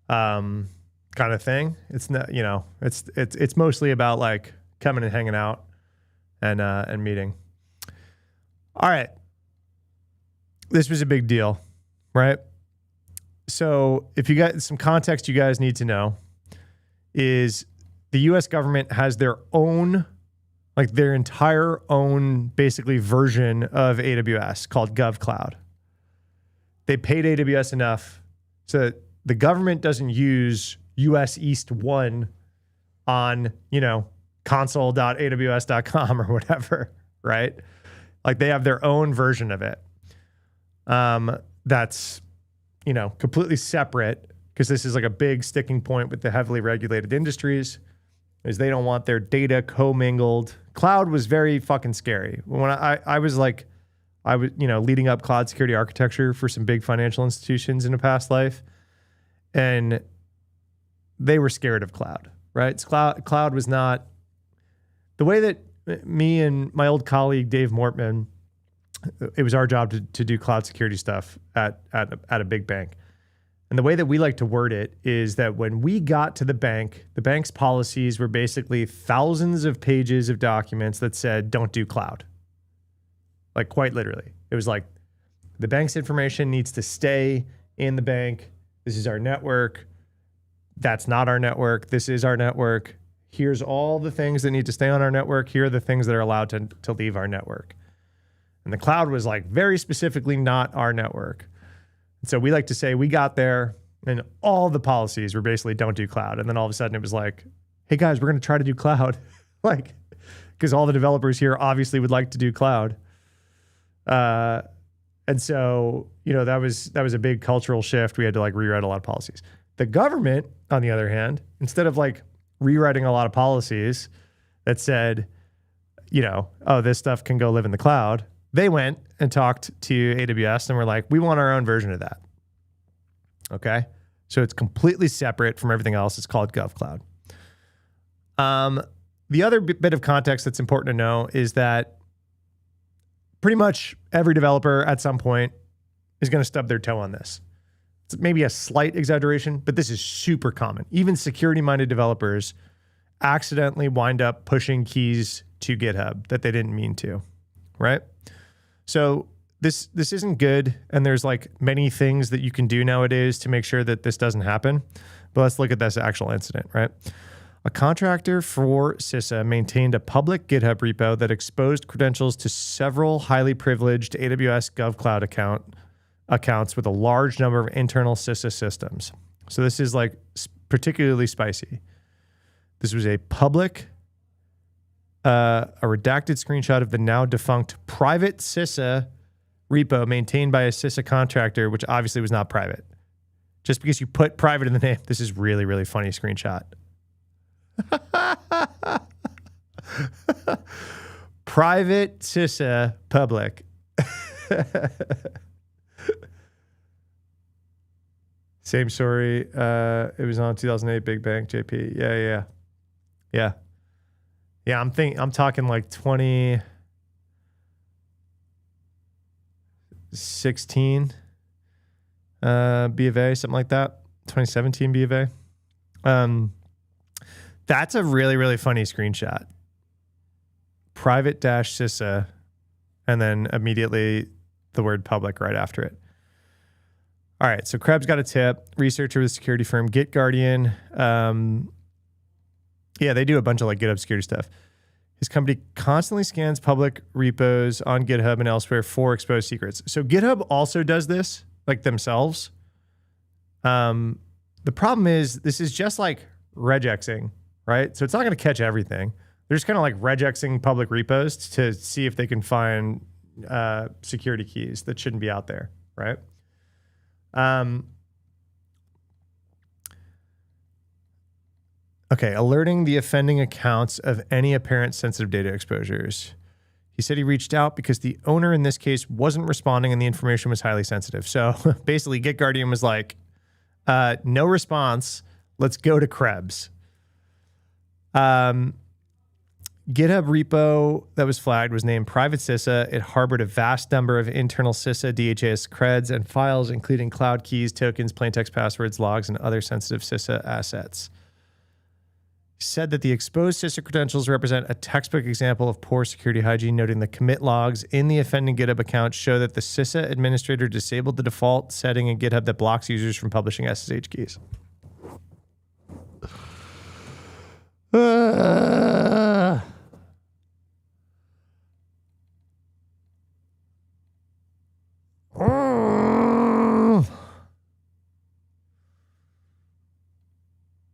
kind of thing. It's not, it's mostly about like coming and hanging out and meeting. All right. This was a big deal, right? So if you got some context you guys need to know is the US government has their own, like their entire own basically version of AWS called GovCloud. They paid AWS enough so that the government doesn't use US East 1 on, console.aws.com or whatever, right? Like they have their own version of it. That's, completely separate, because this is like a big sticking point with the heavily regulated industries, is they don't want their data commingled. Cloud was very fucking scary. When I was leading up cloud security architecture for some big financial institutions in a past life, and they were scared of cloud, right? Cloud was not the way that me and my old colleague, Dave Mortman, it was our job to do cloud security stuff at a big bank. And the way that we like to word it is that when we got to the bank's policies were basically thousands of pages of documents that said, don't do cloud. Like quite literally. It was like, the bank's information needs to stay in the bank. This is our network. That's not our network. This is our network. Here's all the things that need to stay on our network. Here are the things that are allowed to leave our network. And the cloud was like very specifically not our network. So we like to say we got there and all the policies were basically don't do cloud. And then all of a sudden it was like, hey guys, we're going to try to do cloud. Like, because all the developers here obviously would like to do cloud. And so, that was a big cultural shift. We had to like rewrite a lot of policies. The government, on the other hand, instead of like rewriting a lot of policies that said, oh, this stuff can go live in the cloud, they went and talked to AWS and were like, we want our own version of that. Okay. So it's completely separate from everything else. It's called GovCloud. The other bit of context that's important to know is that pretty much every developer at some point is going to stub their toe on this. It's maybe a slight exaggeration, but this is super common. Even security-minded developers accidentally wind up pushing keys to GitHub that they didn't mean to, right? So this isn't good, and there's like many things that you can do nowadays to make sure that this doesn't happen. But let's look at this actual incident, right? A contractor for CISA maintained a public GitHub repo that exposed credentials to several highly privileged AWS GovCloud accounts with a large number of internal CISA systems. So this is like particularly spicy. This was a public, a redacted screenshot of the now defunct private CISA repo maintained by a CISA contractor, which obviously was not private. Just because you put private in the name, this is really, really funny screenshot. Private CISA public. Same story. It was on 2008 Big Bang JP. Yeah. I'm talking like 2016 B of A, something like that. 2017 B of A. That's a really, really funny screenshot. Private dash CISA, and then immediately the word public right after it. All right, so Krebs got a tip. Researcher with security firm GitGuardian. Yeah, they do a bunch of like GitHub security stuff. His company constantly scans public repos on GitHub and elsewhere for exposed secrets. So GitHub also does this, like themselves. The problem is this is just like regexing, right? So it's not going to catch everything. They're just kind of like regexing public repos to see if they can find security keys that shouldn't be out there, right? Okay, alerting the offending accounts of any apparent sensitive data exposures. He said he reached out because the owner in this case wasn't responding and the information was highly sensitive. So basically, GitGuardian was like, no response. Let's go to Krebs. GitHub repo that was flagged was named Private CISA. It harbored a vast number of internal CISA, DHAS creds, and files, including cloud keys, tokens, plaintext passwords, logs, and other sensitive CISA assets. He said that the exposed CISA credentials represent a textbook example of poor security hygiene, noting the commit logs in the offending GitHub account show that the CISA administrator disabled the default setting in GitHub that blocks users from publishing SSH keys.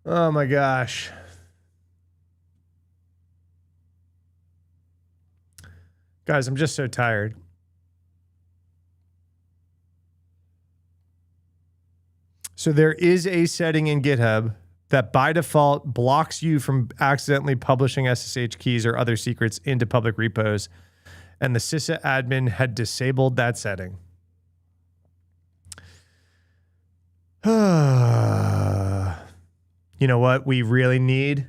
Oh my gosh. Guys, I'm just so tired. So there is a setting in GitHub that by default blocks you from accidentally publishing SSH keys or other secrets into public repos. And the CISA admin had disabled that setting. You know what we really need?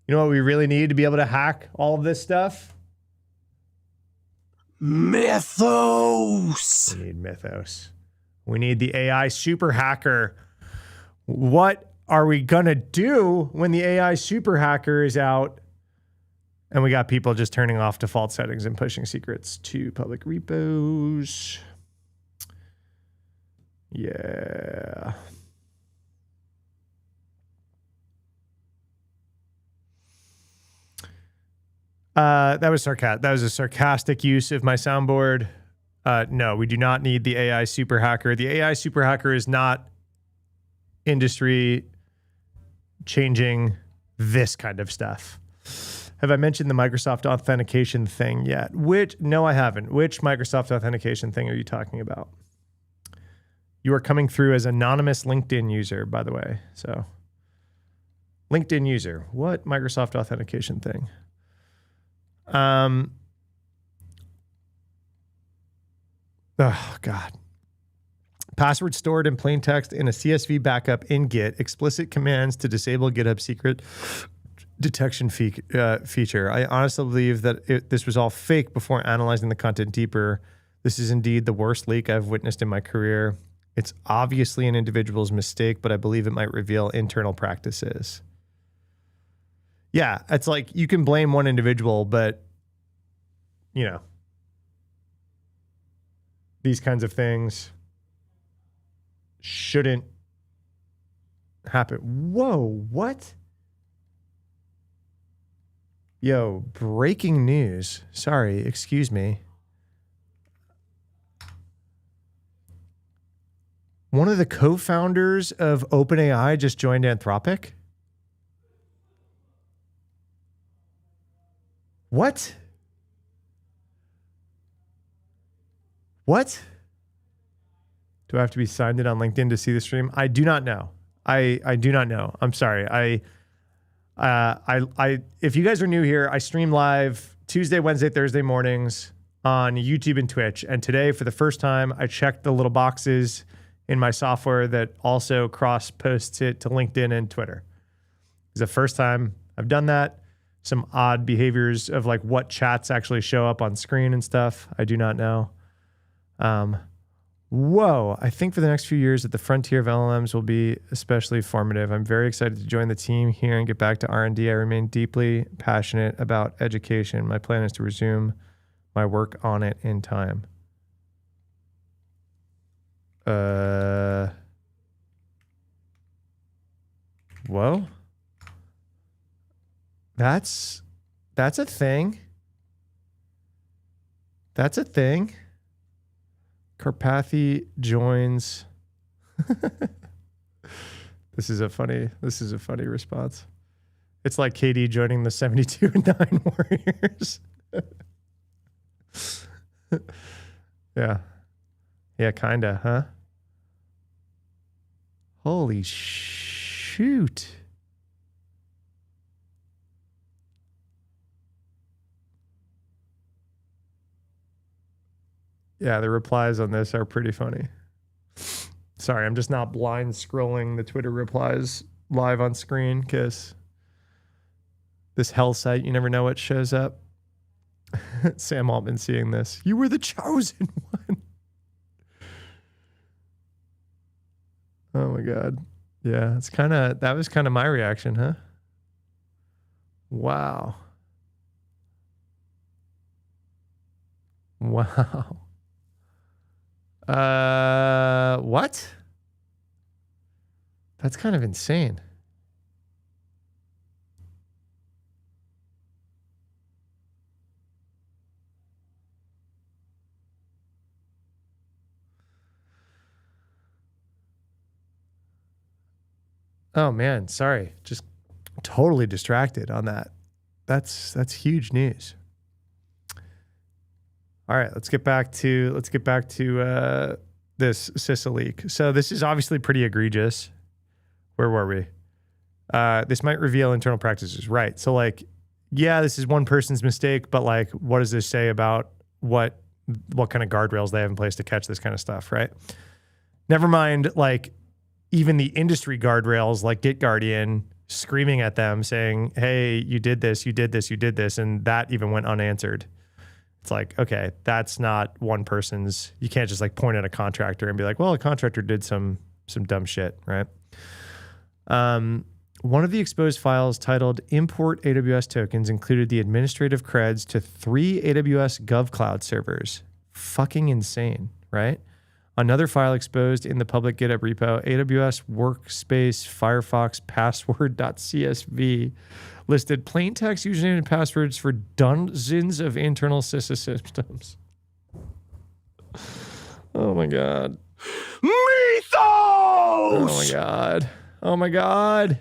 You know what we really need to be able to hack all of this stuff? Mythos. We need Mythos. We need the AI super hacker. What are we going to do when the AI super hacker is out and we got people just turning off default settings and pushing secrets to public repos? Yeah. That was sarcastic. That was a sarcastic use of my soundboard. No, we do not need the AI super hacker. The AI super hacker is not industry changing this kind of stuff. Have I mentioned the Microsoft authentication thing yet? No, I haven't. Which Microsoft authentication thing are you talking about? You are coming through as anonymous LinkedIn user, by the way. So LinkedIn user, what Microsoft authentication thing? Oh God. Password stored in plain text in a CSV backup in Git. Explicit commands to disable GitHub secret detection feature. I honestly believe that this was all fake before analyzing the content deeper. This is indeed the worst leak I've witnessed in my career. It's obviously an individual's mistake, but I believe it might reveal internal practices. Yeah, it's like you can blame one individual, but, you know, these kinds of things shouldn't happen. Whoa, what? Yo, breaking news. Sorry, excuse me. One of the co-founders of OpenAI just joined Anthropic. What? What? Do I have to be signed in on LinkedIn to see the stream? I do not know. I do not know. I'm sorry. If you guys are new here, I stream live Tuesday, Wednesday, Thursday mornings on YouTube and Twitch. And today, for the first time, I checked the little boxes in my software that also cross posts it to LinkedIn and Twitter. It's the first time I've done that. Some odd behaviors of like what chats actually show up on screen and stuff. I do not know. Whoa. I think for the next few years that the frontier of LLMs will be especially formative. I'm very excited to join the team here and get back to R&D. I remain deeply passionate about education. My plan is to resume my work on it in time. Whoa. That's a thing. That's a thing. Karpathy joins. This is a funny response. It's like KD joining the 72-9 Warriors. Yeah. Yeah, kinda, huh? Holy shoot. Yeah, the replies on this are pretty funny. Sorry, I'm just not blind scrolling the Twitter replies live on screen because this hell site, you never know what shows up. Sam Altman seeing this. You were the chosen one. Oh my God. Yeah, that was kind of my reaction, huh? Wow. Wow. What? That's kind of insane. Oh man, sorry. Just totally distracted on that. That's huge news. All right, let's get back to this CISA leak. So this is obviously pretty egregious. Where were we? This might reveal internal practices, right? So like, yeah, this is one person's mistake, but like, what does this say about what kind of guardrails they have in place to catch this kind of stuff, right? Never mind, like even the industry guardrails, like GitGuardian screaming at them saying, "Hey, you did this, you did this, you did this," and that even went unanswered. It's like, okay, that's not one person's. You can't just like point at a contractor and be like, well, a contractor did some dumb shit, right? One of the exposed files titled Import AWS Tokens included the administrative creds to 3 AWS GovCloud servers. Fucking insane, right? Another file exposed in the public GitHub repo, AWS Workspace Firefox password.csv, listed plain text username and passwords for dozens of internal CISA systems. Oh my God. Mythos! Oh my God. Oh my God.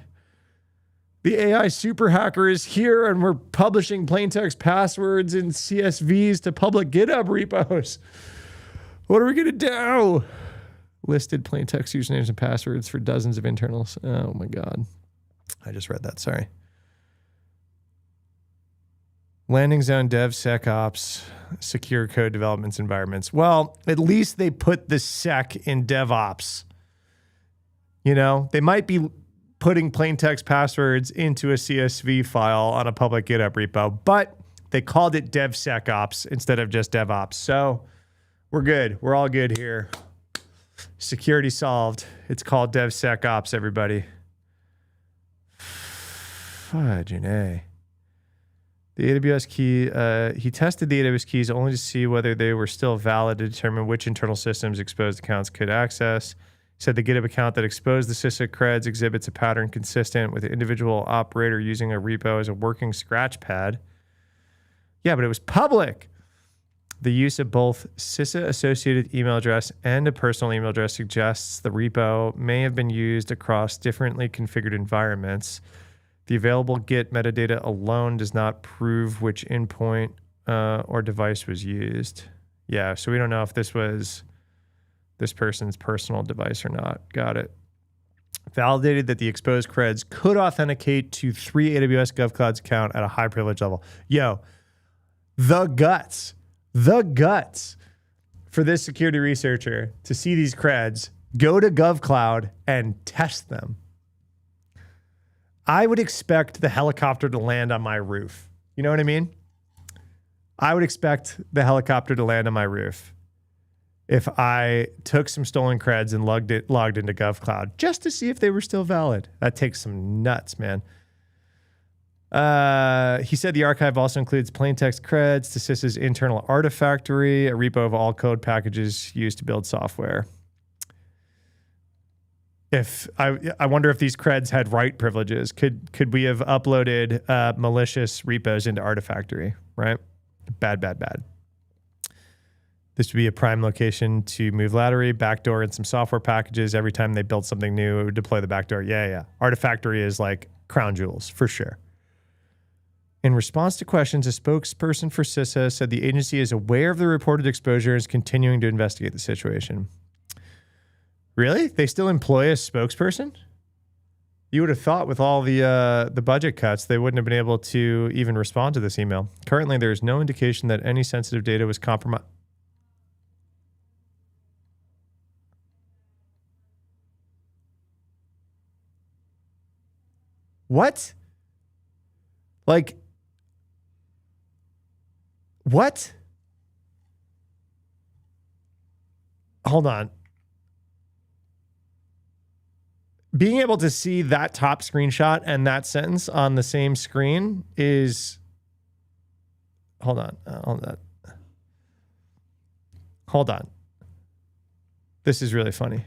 The AI super hacker is here and we're publishing plain text passwords and CSVs to public GitHub repos. What are we going to do? Listed plain text usernames and passwords for dozens of internals. Oh my God. I just read that. Sorry. Landing zone DevSecOps, secure code developments environments. Well, at least they put the sec in DevOps. You know, they might be putting plain text passwords into a CSV file on a public GitHub repo, but they called it DevSecOps instead of just DevOps. So we're good. We're all good here. Security solved. It's called DevSecOps, everybody. Fudging A. The AWS key, he tested the AWS keys only to see whether they were still valid to determine which internal systems exposed accounts could access. He said the GitHub account that exposed the CISA creds exhibits a pattern consistent with the individual operator using a repo as a working scratch pad. Yeah, but it was public. The use of both CISA-associated email address and a personal email address suggests the repo may have been used across differently configured environments. The available Git metadata alone does not prove which endpoint or device was used. Yeah, so we don't know if this was this person's personal device or not. Got it. Validated that the exposed creds could authenticate to 3 AWS GovCloud's account at a high privilege level. Yo, the guts for this security researcher to see these creds, go to GovCloud and test them. I would expect the helicopter to land on my roof. You know what I mean? I would expect the helicopter to land on my roof if I took some stolen creds and logged into GovCloud just to see if they were still valid. That takes some nuts, man. He said the archive also includes plaintext creds to CISA's internal artifactory, a repo of all code packages used to build software. If I wonder if these creds had write privileges. Could we have uploaded malicious repos into Artifactory, right? Bad. This would be a prime location to move Lattery, backdoor, and some software packages. Every time they built something new, it would deploy the backdoor. Yeah. Artifactory is like crown jewels, for sure. In response to questions, a spokesperson for CISA said the agency is aware of the reported exposure and is continuing to investigate the situation. Really? They still employ a spokesperson? You would have thought with all the budget cuts, they wouldn't have been able to even respond to this email. Currently, there is no indication that any sensitive data was compromised. What? Like, what? Hold on. Being able to see that top screenshot and that sentence on the same screen is... Hold on. This is really funny.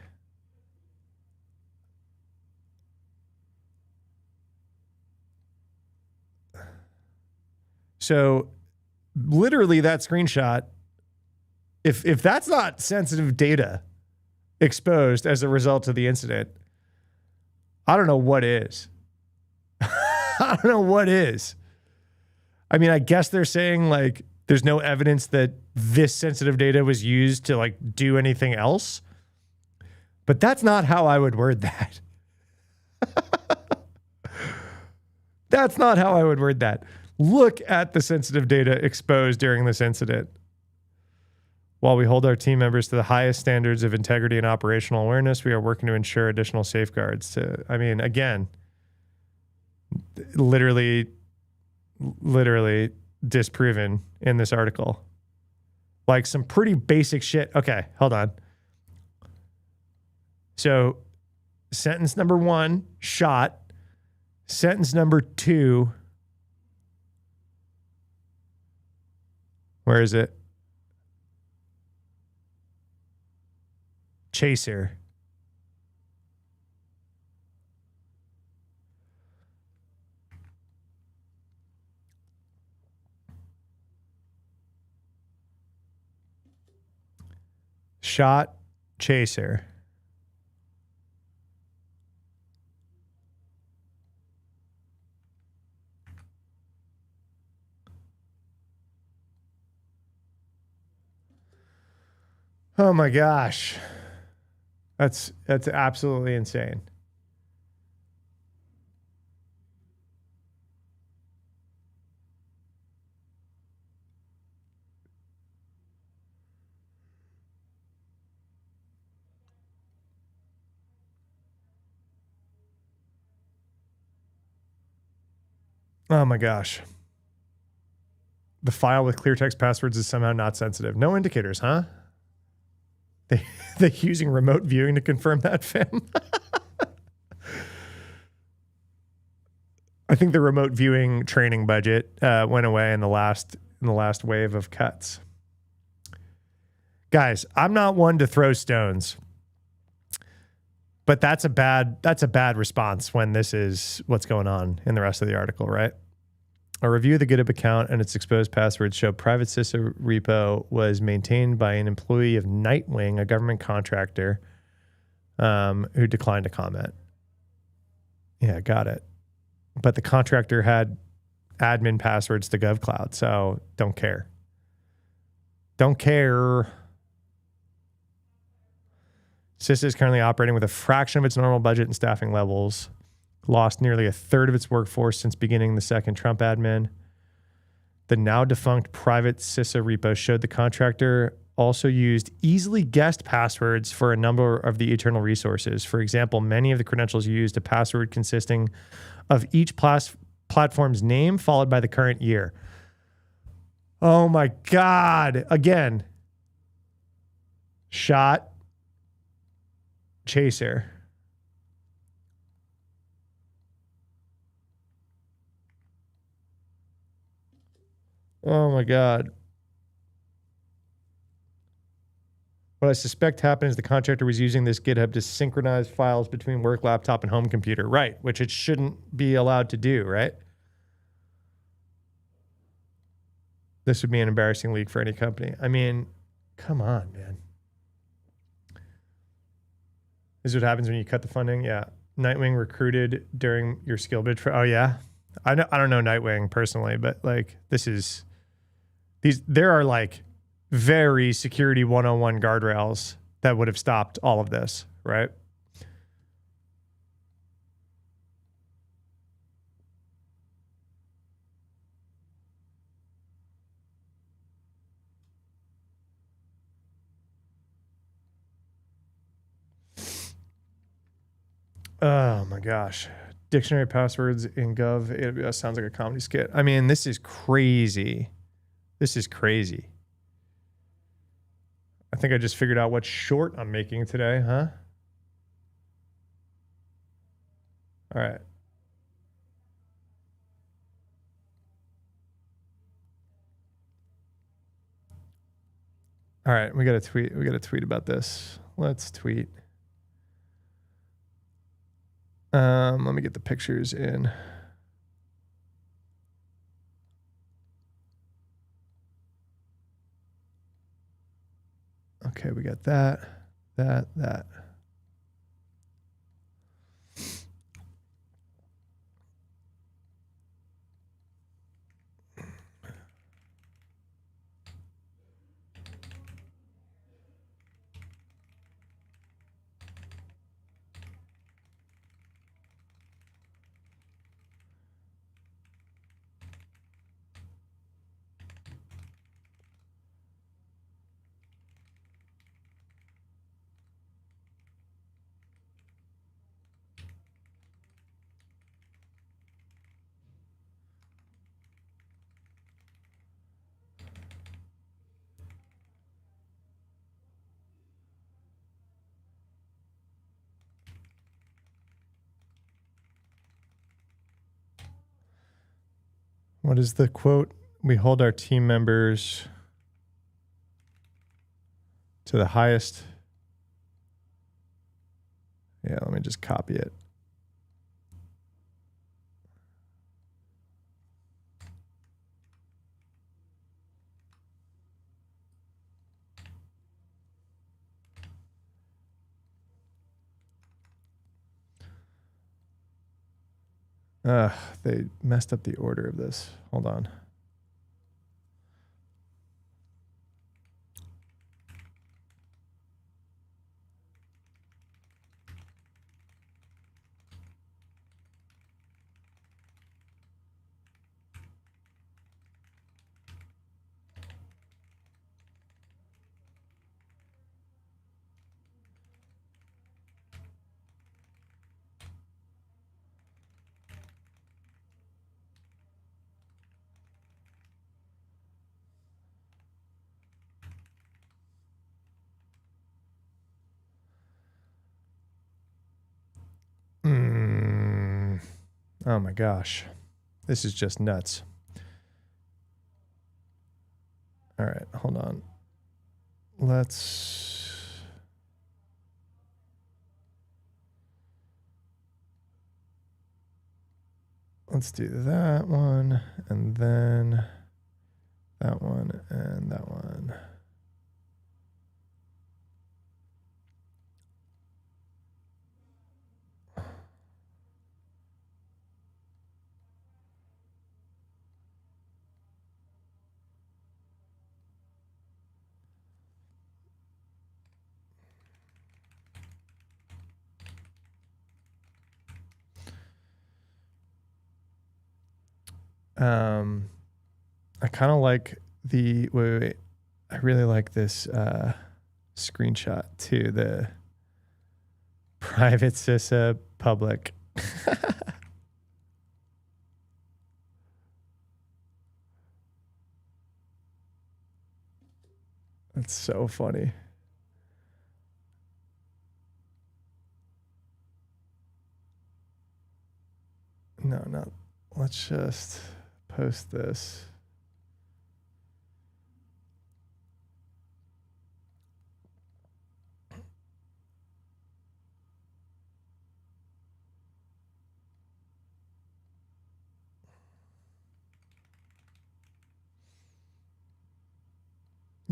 So literally that screenshot, if that's not sensitive data exposed as a result of the incident, I don't know what is. I don't know what is. I mean, I guess they're saying like there's no evidence that this sensitive data was used to like do anything else. But that's not how I would word that. That's not how I would word that. Look at the sensitive data exposed during this incident. While we hold our team members to the highest standards of integrity and operational awareness, we are working to ensure additional safeguards. I mean, again, literally disproven in this article. Like some pretty basic shit. Okay, hold on. So sentence number 1, shot. Sentence number 2, where is it? Chaser. Shot, chaser. Oh my gosh. That's absolutely insane. Oh my gosh. The file with clear text passwords is somehow not sensitive. No indicators, huh? They using remote viewing to confirm that, fam? I think the remote viewing training budget went away in the last wave of cuts. Guys, I'm not one to throw stones, but that's a bad response when this is what's going on in the rest of the article, right? A review of the GitHub account and its exposed passwords show private CISA repo was maintained by an employee of Nightwing, a government contractor, who declined to comment. Yeah, got it. But the contractor had admin passwords to GovCloud, so don't care. Don't care. CISA is currently operating with a fraction of its normal budget and staffing levels. Lost nearly a third of its workforce since beginning the second Trump admin. The now defunct private CISA repo showed the contractor also used easily guessed passwords for a number of the internal resources. For example, many of the credentials used a password consisting of each platform's name followed by the current year. Oh my God. Again, shot, chaser. Oh my God. What I suspect happened is the contractor was using this GitHub to synchronize files between work laptop and home computer. Right, which it shouldn't be allowed to do, right? This would be an embarrassing leak for any company. I mean, come on, man. This is what happens when you cut the funding. Yeah. Nightwing recruited during your skill bid for, oh yeah. I don't know Nightwing personally, but like there are like very security 101 guardrails that would have stopped all of this, right? Oh my gosh. Dictionary passwords in Gov AWS sounds like a comedy skit. I mean, this is crazy. This is crazy. I think I just figured out what short I'm making today, huh? All right. All right, we got to tweet. We got to tweet about this. Let's tweet. Let me get the pictures in. Okay, we got that. What is the quote? We hold our team members to the highest. Yeah, let me just copy it. They messed up the order of this. Hold on. Oh my gosh. This is just nuts. All right, hold on. Let's let's do that one, and then that one, and that one. I kind of like the, wait. I really like this screenshot too. The private CISA public. That's so funny. No, not. Let's just post this.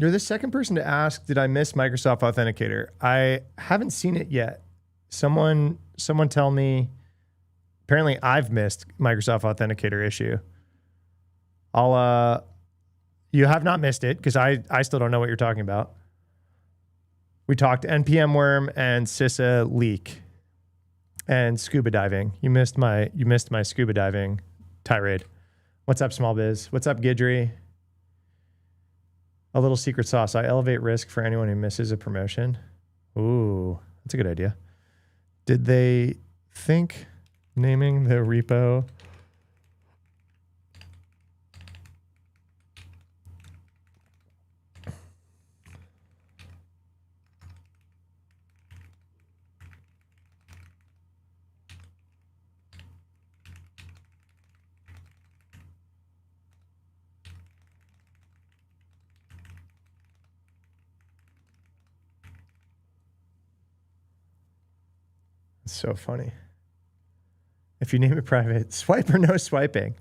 You're the second person to ask, did I miss Microsoft Authenticator? I haven't seen it yet. Someone tell me. Apparently I've missed Microsoft Authenticator issue. You have not missed it because I still don't know what you're talking about. We talked NPM worm and CISA leak and scuba diving. You missed my scuba diving tirade. What's up, Small Biz? What's up, Gidry? A little secret sauce. I elevate risk for anyone who misses a promotion. Ooh, that's a good idea. Did they think naming the repo? It's so funny. If you name it private, swipe or no swiping.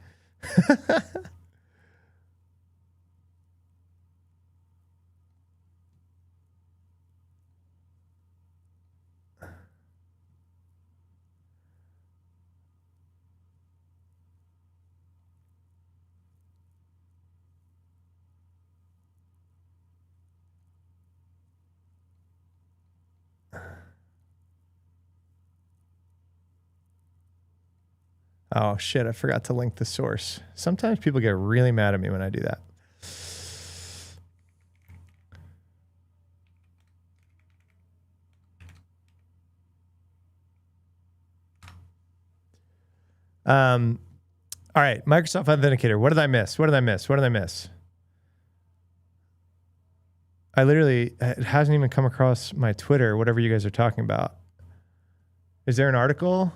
Oh, shit. I forgot to link the source. Sometimes people get really mad at me when I do that. All right. Microsoft Authenticator. What did I miss? I literally, it hasn't even come across my Twitter, whatever you guys are talking about. Is there an article?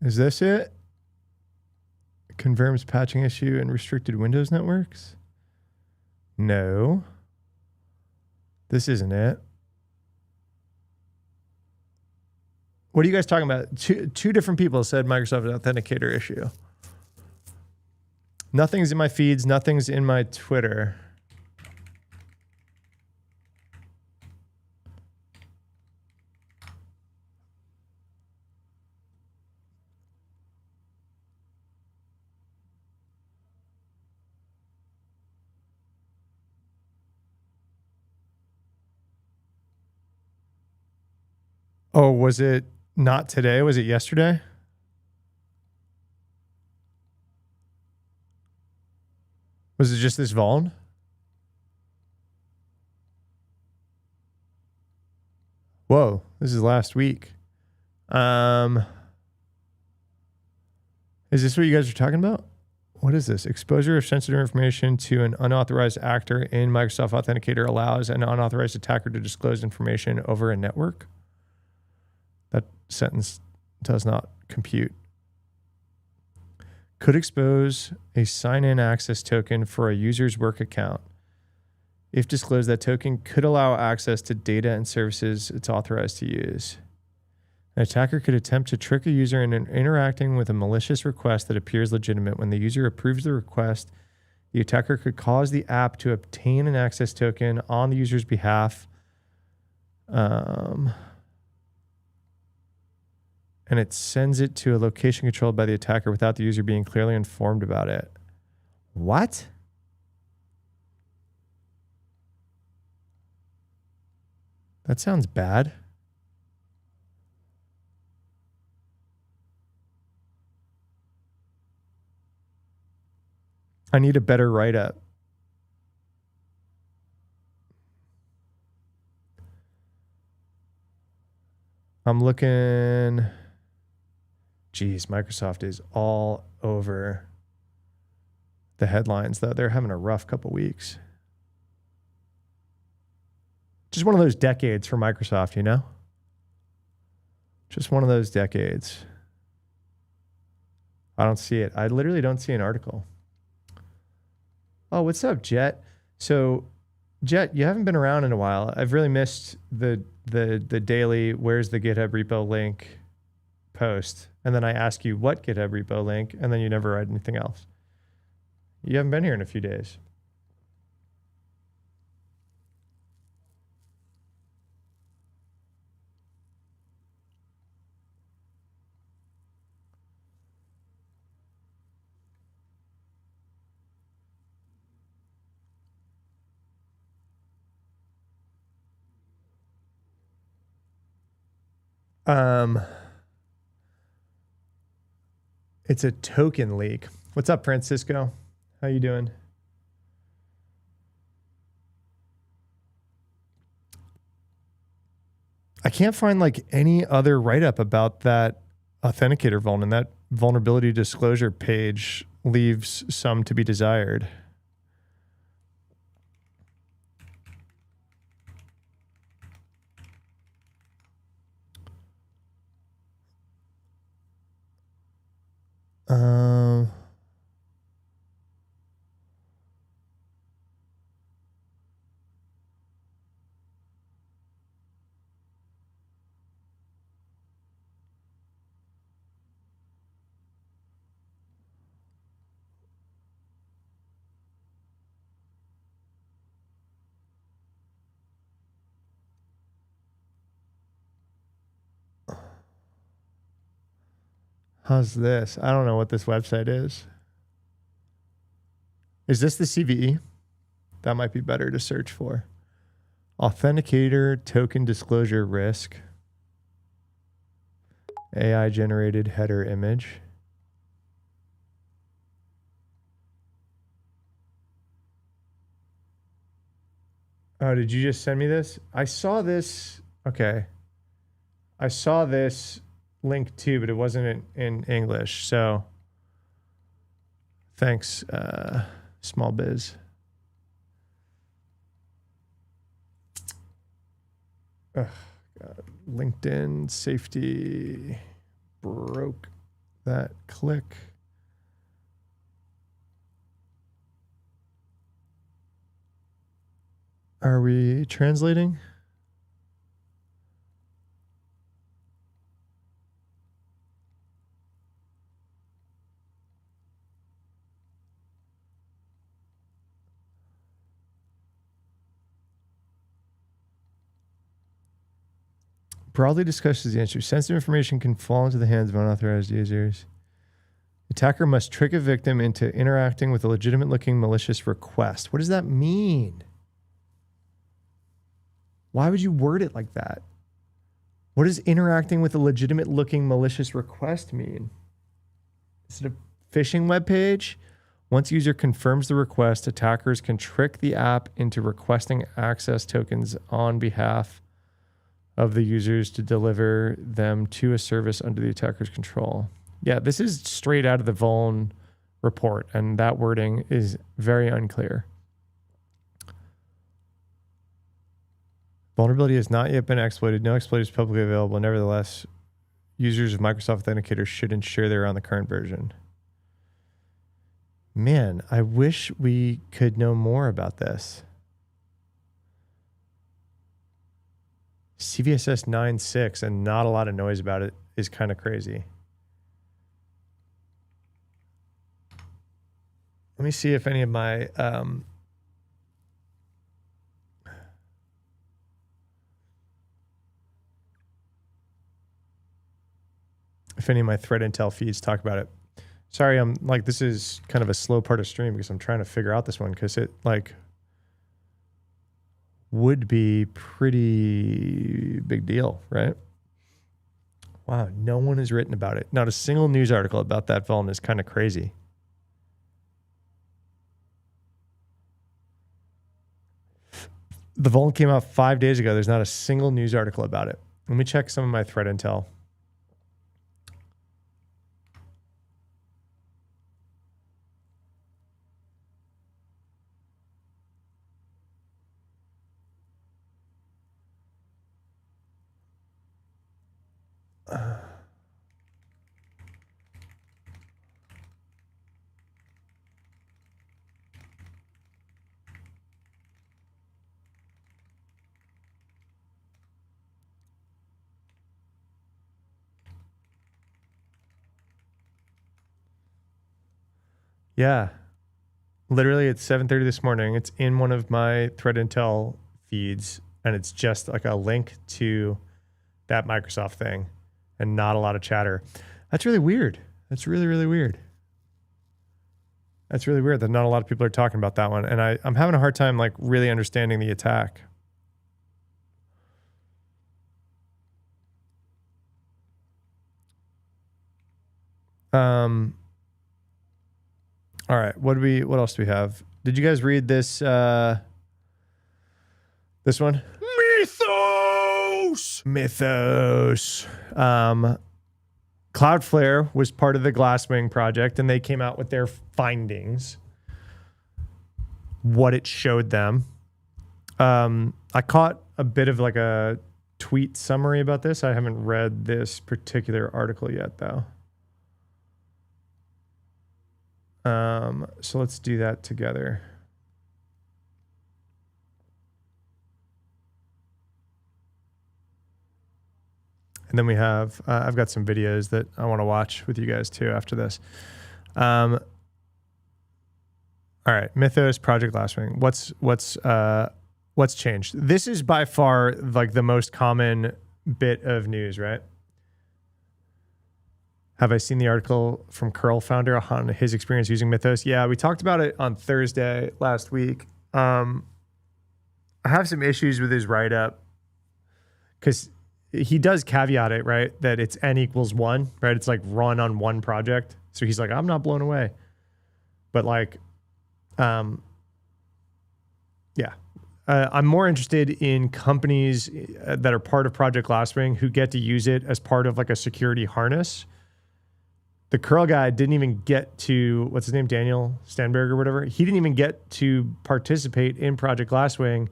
Is this it? Confirms patching issue in restricted Windows networks? No. This isn't it. What are you guys talking about? Two different people said Microsoft Authenticator issue. Nothing's in my feeds. Nothing's in my Twitter. Oh, was it not today? Was it yesterday? Was it just this vuln? Whoa, this is last week. Is this what you guys are talking about? What is this? Exposure of sensitive information to an unauthorized actor in Microsoft Authenticator allows an unauthorized attacker to disclose information over a network? That sentence does not compute. Could expose a sign-in access token for a user's work account. If disclosed, that token could allow access to data and services it's authorized to use. An attacker could attempt to trick a user into interacting with a malicious request that appears legitimate. When the user approves the request, the attacker could cause the app to obtain an access token on the user's behalf. And it sends it to a location controlled by the attacker without the user being clearly informed about it. What? That sounds bad. I need a better write-up. I'm looking. Geez, Microsoft is all over the headlines, though. They're having a rough couple weeks. Just one of those decades for Microsoft, you know? Just one of those decades. I don't see it. I literally don't see an article. Oh, what's up, Jet? So, Jet, you haven't been around in a while. I've really missed the daily "where's the GitHub repo link" post. And then I ask you what GitHub repo link, and then you never write anything else. You haven't been here in a few days. It's a token leak. What's up, Francisco? How you doing? I can't find like any other write-up about that authenticator vuln, and that vulnerability disclosure page leaves some to be desired. How's this? I don't know what this website is. Is this the CVE? That might be better to search for. Authenticator token disclosure risk. AI generated header image. Oh, did you just send me this? I saw this. Okay. I saw this link too, but it wasn't in English. So thanks, Small Biz. Ugh, God. LinkedIn safety broke that click. Are we translating? Broadly discusses the answer. Sensitive information can fall into the hands of unauthorized users. Attacker must trick a victim into interacting with a legitimate-looking malicious request. What does that mean? Why would you word it like that? What does interacting with a legitimate-looking malicious request mean? Is it a phishing web page? Once user confirms the request, attackers can trick the app into requesting access tokens on behalf of the users to deliver them to a service under the attacker's control. Yeah, this is straight out of the vuln report, and that wording is very unclear. Vulnerability has not yet been exploited. No exploit is publicly available. Nevertheless, users of Microsoft Authenticator should ensure they're on the current version. Man, I wish we could know more about this. CVSS 9.6 and not a lot of noise about it is kind of crazy. Let me see if any of my threat intel feeds talk about it. Sorry, I'm like, this is kind of a slow part of stream because I'm trying to figure out this one because it like would be pretty big deal, right? Wow, no one has written about it. Not a single news article about that vuln is kind of crazy. The vuln came out 5 days ago. There's not a single news article about it. Let me check some of my threat intel. Yeah. Literally at 7:30 this morning, it's in one of my threat intel feeds, and it's just like a link to that Microsoft thing and not a lot of chatter. That's really weird. That's really, really weird. That's really weird that not a lot of people are talking about that one. And I'm having a hard time like really understanding the attack. All right, what else do we have? Did you guys read this this one? Mythos. Cloudflare was part of the Glasswing project, and they came out with their findings, what it showed them. I caught a bit of like a tweet summary about this. I haven't read this particular article yet, though. So let's do that together. And then we have, I've got some videos that I want to watch with you guys too after this. All right, Mythos, Project Glasswing. What's changed? This is by far like the most common bit of news, right? Have I seen the article from Curl founder on his experience using Mythos? Yeah, we talked about it on Thursday last week. I have some issues with his write-up because he does caveat it, right? That it's n equals 1, right? It's like run on one project. So he's like, I'm not blown away. But like, yeah. I'm more interested in companies that are part of Project Glasswing who get to use it as part of like a security harness. The Curl guy didn't even get to, what's his name, Daniel Stenberg or whatever. He didn't even get to participate in Project Glasswing.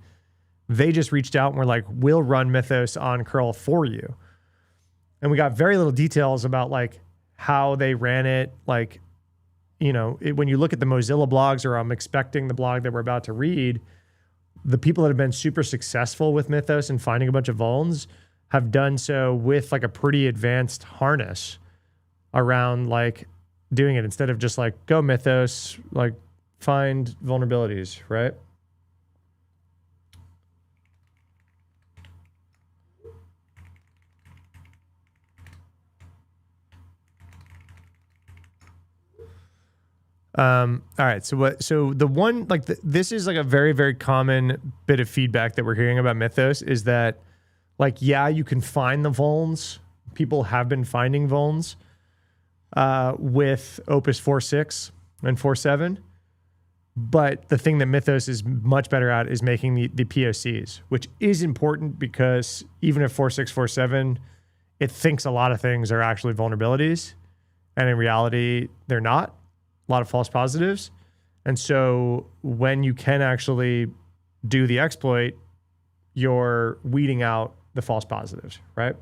They just reached out and were like, we'll run Mythos on Curl for you. And we got very little details about like how they ran it. Like, you know, when you look at the Mozilla blogs, or I'm expecting the blog that we're about to read, the people that have been super successful with Mythos and finding a bunch of vulns have done so with like a pretty advanced harness around like doing it, instead of just like go Mythos, like find vulnerabilities, right? All right. So the one, like this is like a very, very common bit of feedback that we're hearing about Mythos is that like, yeah, you can find the vulns. People have been finding vulns with Opus 4.6 and 4.7. But the thing that Mythos is much better at is making the POCs, which is important because even if 4.6, 4.7, it thinks a lot of things are actually vulnerabilities. And in reality, they're not. A lot of false positives. And so when you can actually do the exploit, you're weeding out the false positives, right?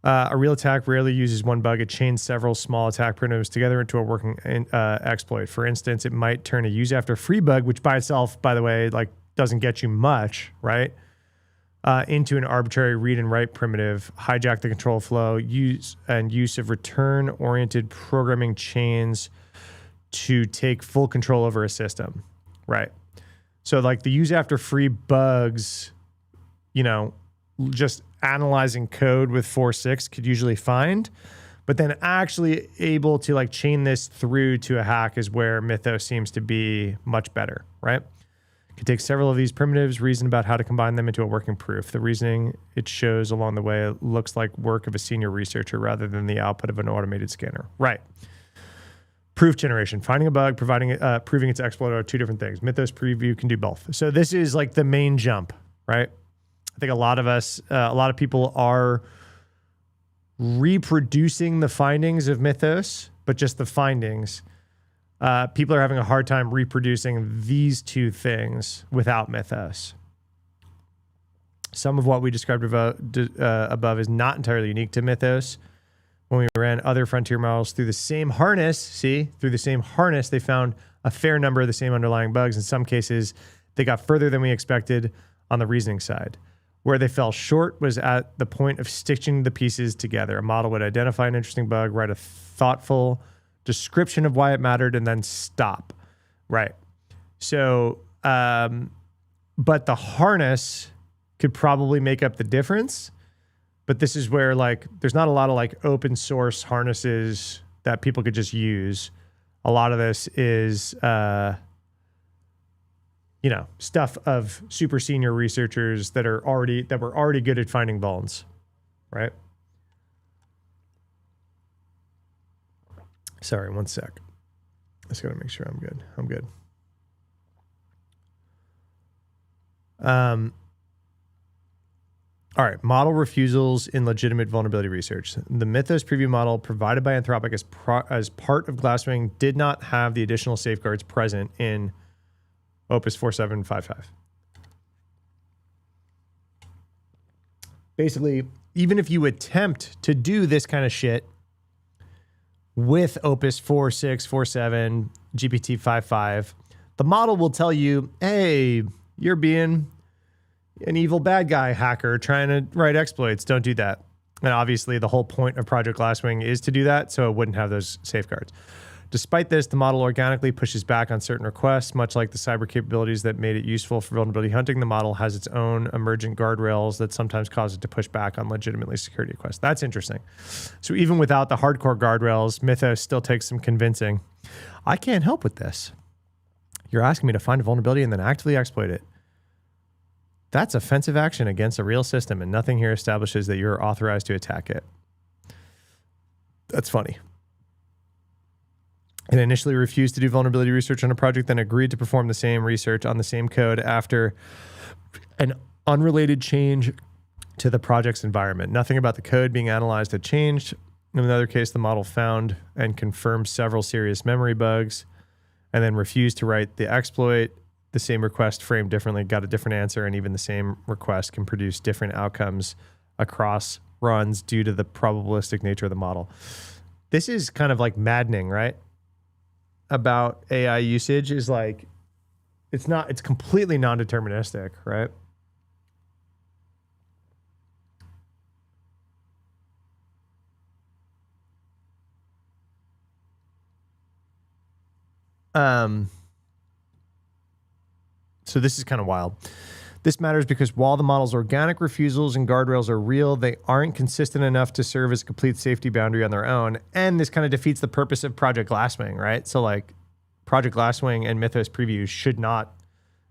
A real attack rarely uses one bug. It chains several small attack primitives together into a working exploit. For instance, it might turn a use after free bug, which by itself, by the way, like doesn't get you much, right? into an arbitrary read and write primitive, hijack the control flow, use of return-oriented programming chains to take full control over a system, right? So like the use after free bugs, just analyzing code with 4.6 could usually find, but then actually able to like chain this through to a hack is where Mythos seems to be much better, right? Could take several of these primitives, reason about how to combine them into a working proof. The reasoning it shows along the way looks like work of a senior researcher rather than the output of an automated scanner. Right. Proof generation, finding a bug, proving its exploit are two different things. Mythos preview can do both. So this is like the main jump, right? I think a lot of people are reproducing the findings of Mythos, but just the findings. People are having a hard time reproducing these two things without Mythos. Some of what we described above is not entirely unique to Mythos. When we ran other frontier models through the same harness, they found a fair number of the same underlying bugs. In some cases, they got further than we expected on the reasoning side. Where they fell short was at the point of stitching the pieces together. A model would identify an interesting bug, write a thoughtful description of why it mattered, and then stop. Right. So, but the harness could probably make up the difference. But this is where like there's not a lot of like open source harnesses that people could just use. A lot of this is stuff of super senior researchers that were already good at finding vulns, right? Sorry, one sec. Just gotta make sure I'm good. All right, model refusals in legitimate vulnerability research. The Mythos preview model provided by Anthropic as part of Glasswing did not have the additional safeguards present in Opus 4755. Basically, even if you attempt to do this kind of shit with Opus 46, 47, GPT-55, the model will tell you, hey, you're being an evil bad guy hacker trying to write exploits. Don't do that. And obviously the whole point of Project Glasswing is to do that, so it wouldn't have those safeguards. Despite this, the model organically pushes back on certain requests, much like the cyber capabilities that made it useful for vulnerability hunting. The model has its own emergent guardrails that sometimes cause it to push back on legitimately security requests. That's interesting. So even without the hardcore guardrails, Mythos still takes some convincing. I can't help with this. You're asking me to find a vulnerability and then actively exploit it. That's offensive action against a real system, and nothing here establishes that you're authorized to attack it. That's funny. It initially refused to do vulnerability research on a project, then agreed to perform the same research on the same code after an unrelated change to the project's environment. Nothing about the code being analyzed had changed. In another case, the model found and confirmed several serious memory bugs and then refused to write the exploit. The same request framed differently got a different answer, and even the same request can produce different outcomes across runs due to the probabilistic nature of the model. This is kind of like maddening, right? About AI usage is like, it's completely non-deterministic, right? So this is kind of wild. This matters because while the model's organic refusals and guardrails are real, they aren't consistent enough to serve as a complete safety boundary on their own. And this kind of defeats the purpose of Project Glasswing, right? So like Project Glasswing and Mythos previews should not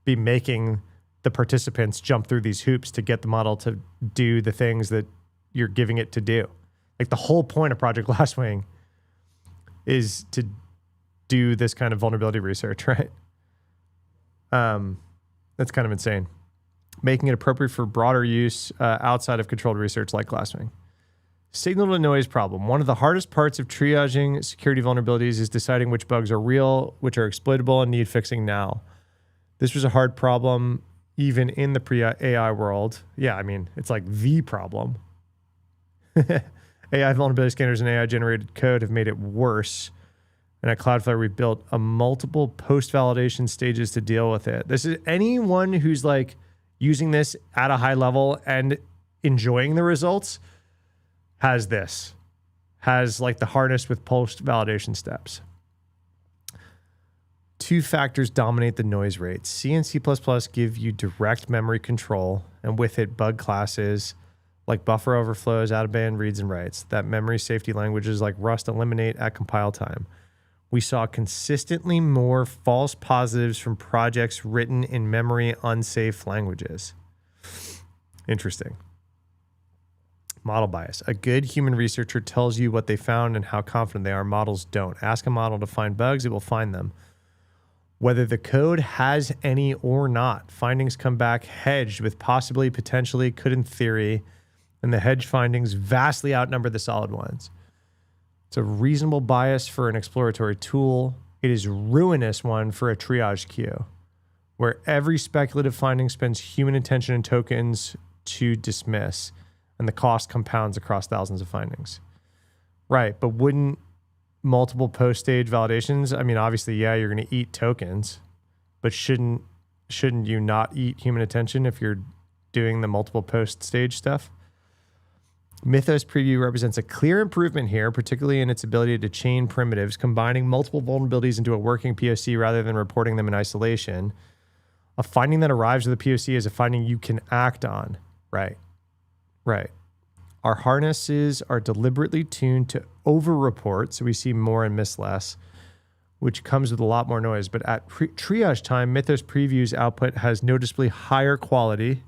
be making the participants jump through these hoops to get the model to do the things that you're giving it to do. Like the whole point of Project Glasswing is to do this kind of vulnerability research, right? That's kind of insane. Making it appropriate for broader use outside of controlled research like Glasswing. Signal to noise problem. One of the hardest parts of triaging security vulnerabilities is deciding which bugs are real, which are exploitable, and need fixing now. This was a hard problem even in the pre-AI world. Yeah, I mean, it's like the problem. AI vulnerability scanners and AI-generated code have made it worse. And at Cloudflare, we've built a multiple post-validation stages to deal with it. This is anyone who's like using this at a high level and enjoying the results has like the harness with post validation steps. Two factors dominate the noise rate. C and C++ give you direct memory control, and with it, bug classes like buffer overflows, out-of-band reads and writes that memory safety languages like Rust eliminate at compile time. We saw consistently more false positives from projects written in memory unsafe languages. Interesting. Model bias. A good human researcher tells you what they found and how confident they are. Models don't. Ask a model to find bugs, it will find them. Whether the code has any or not, findings come back hedged with possibly, potentially, could in theory, and the hedge findings vastly outnumber the solid ones. It's a reasonable bias for an exploratory tool. It is ruinous one for a triage queue, where every speculative finding spends human attention and tokens to dismiss, and the cost compounds across thousands of findings. Right, but wouldn't multiple post-stage validations, I mean, obviously, yeah, you're going to eat tokens, but shouldn't you not eat human attention if you're doing the multiple post-stage stuff? Mythos Preview represents a clear improvement here, particularly in its ability to chain primitives, combining multiple vulnerabilities into a working POC rather than reporting them in isolation. A finding that arrives with a POC is a finding you can act on. Right. Our harnesses are deliberately tuned to over-report, so we see more and miss less, which comes with a lot more noise. But at triage time, Mythos Preview's output has noticeably higher quality,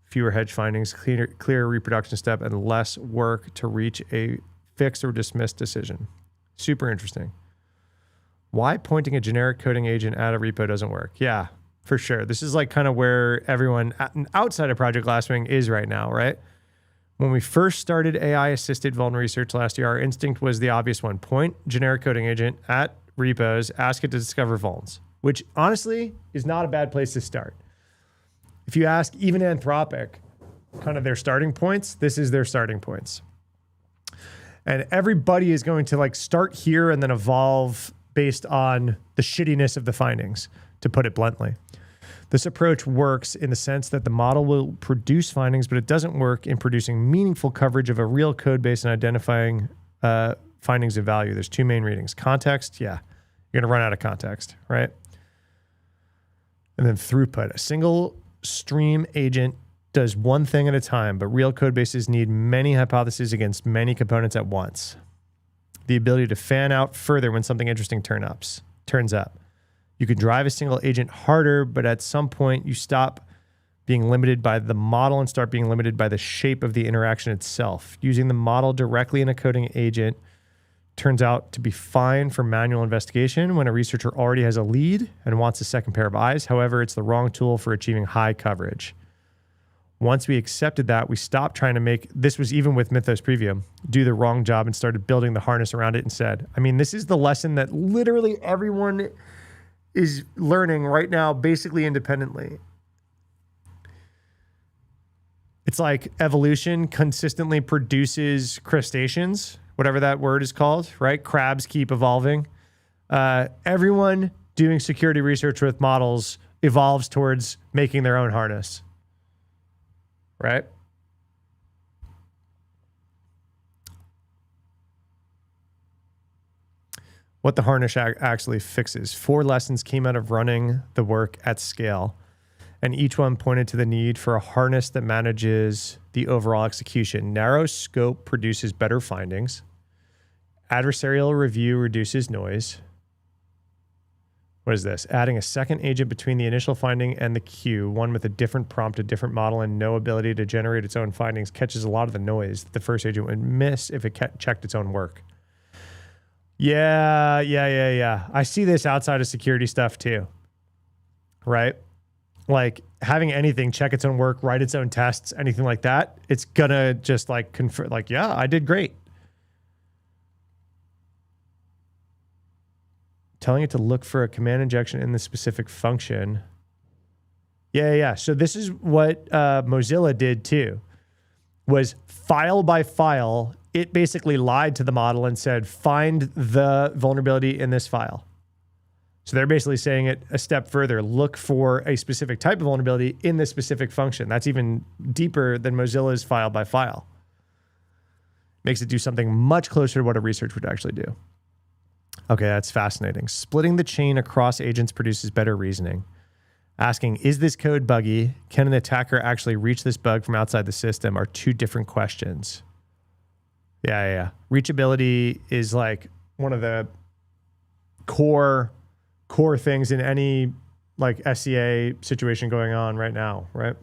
fewer hedge findings, clearer reproduction step, and less work to reach a fixed or dismissed decision. Super interesting. Why pointing a generic coding agent at a repo doesn't work? Yeah, for sure. This is like kind of where everyone outside of Project Glasswing is right now, right? When we first started AI-assisted vuln research last year, our instinct was the obvious one. Point generic coding agent at repos, ask it to discover vulns, which honestly is not a bad place to start. If you ask even Anthropic, kind of their starting points, this is their starting points. And everybody is going to like start here and then evolve based on the shittiness of the findings, to put it bluntly. This approach works in the sense that the model will produce findings, but it doesn't work in producing meaningful coverage of a real code base and identifying findings of value. There's two main readings. Context, yeah, you're going to run out of context, right? And then throughput. A single stream agent does one thing at a time, but real code bases need many hypotheses against many components at once. The ability to fan out further when something interesting turns up. You can drive a single agent harder, but at some point you stop being limited by the model and start being limited by the shape of the interaction itself. Using the model directly in a coding agent turns out to be fine for manual investigation when a researcher already has a lead and wants a second pair of eyes. However, it's the wrong tool for achieving high coverage. Once we accepted that, we stopped trying to make, this was even with Mythos Preview, do the wrong job and started building the harness around it instead. I mean, this is the lesson that literally everyone is learning right now, basically independently. It's like evolution consistently produces crustaceans, whatever that word is called, right? Crabs keep evolving. Everyone doing security research with models evolves towards making their own harness, right? What the harness actually fixes. 4 lessons came out of running the work at scale, and each one pointed to the need for a harness that manages the overall execution. Narrow scope produces better findings. Adversarial review reduces noise. What is this? Adding a second agent between the initial finding and the queue, one with a different prompt, a different model, and no ability to generate its own findings, catches a lot of the noise that the first agent would miss if it checked its own work. Yeah. I see this outside of security stuff too, right? Like having anything check its own work, write its own tests, anything like that, it's gonna just like confirm, like, yeah, I did great. Telling it to look for a command injection in the specific function. Yeah. So this is what Mozilla did too, was file by file. It basically lied to the model and said, find the vulnerability in this file. So they're basically saying it a step further. Look for a specific type of vulnerability in this specific function. That's even deeper than Mozilla's file by file. Makes it do something much closer to what a research would actually do. Okay, that's fascinating. Splitting the chain across agents produces better reasoning. Asking, is this code buggy? Can an attacker actually reach this bug from outside the system are two different questions. Yeah. Reachability is like one of the core things in any like SCA situation going on right now, right?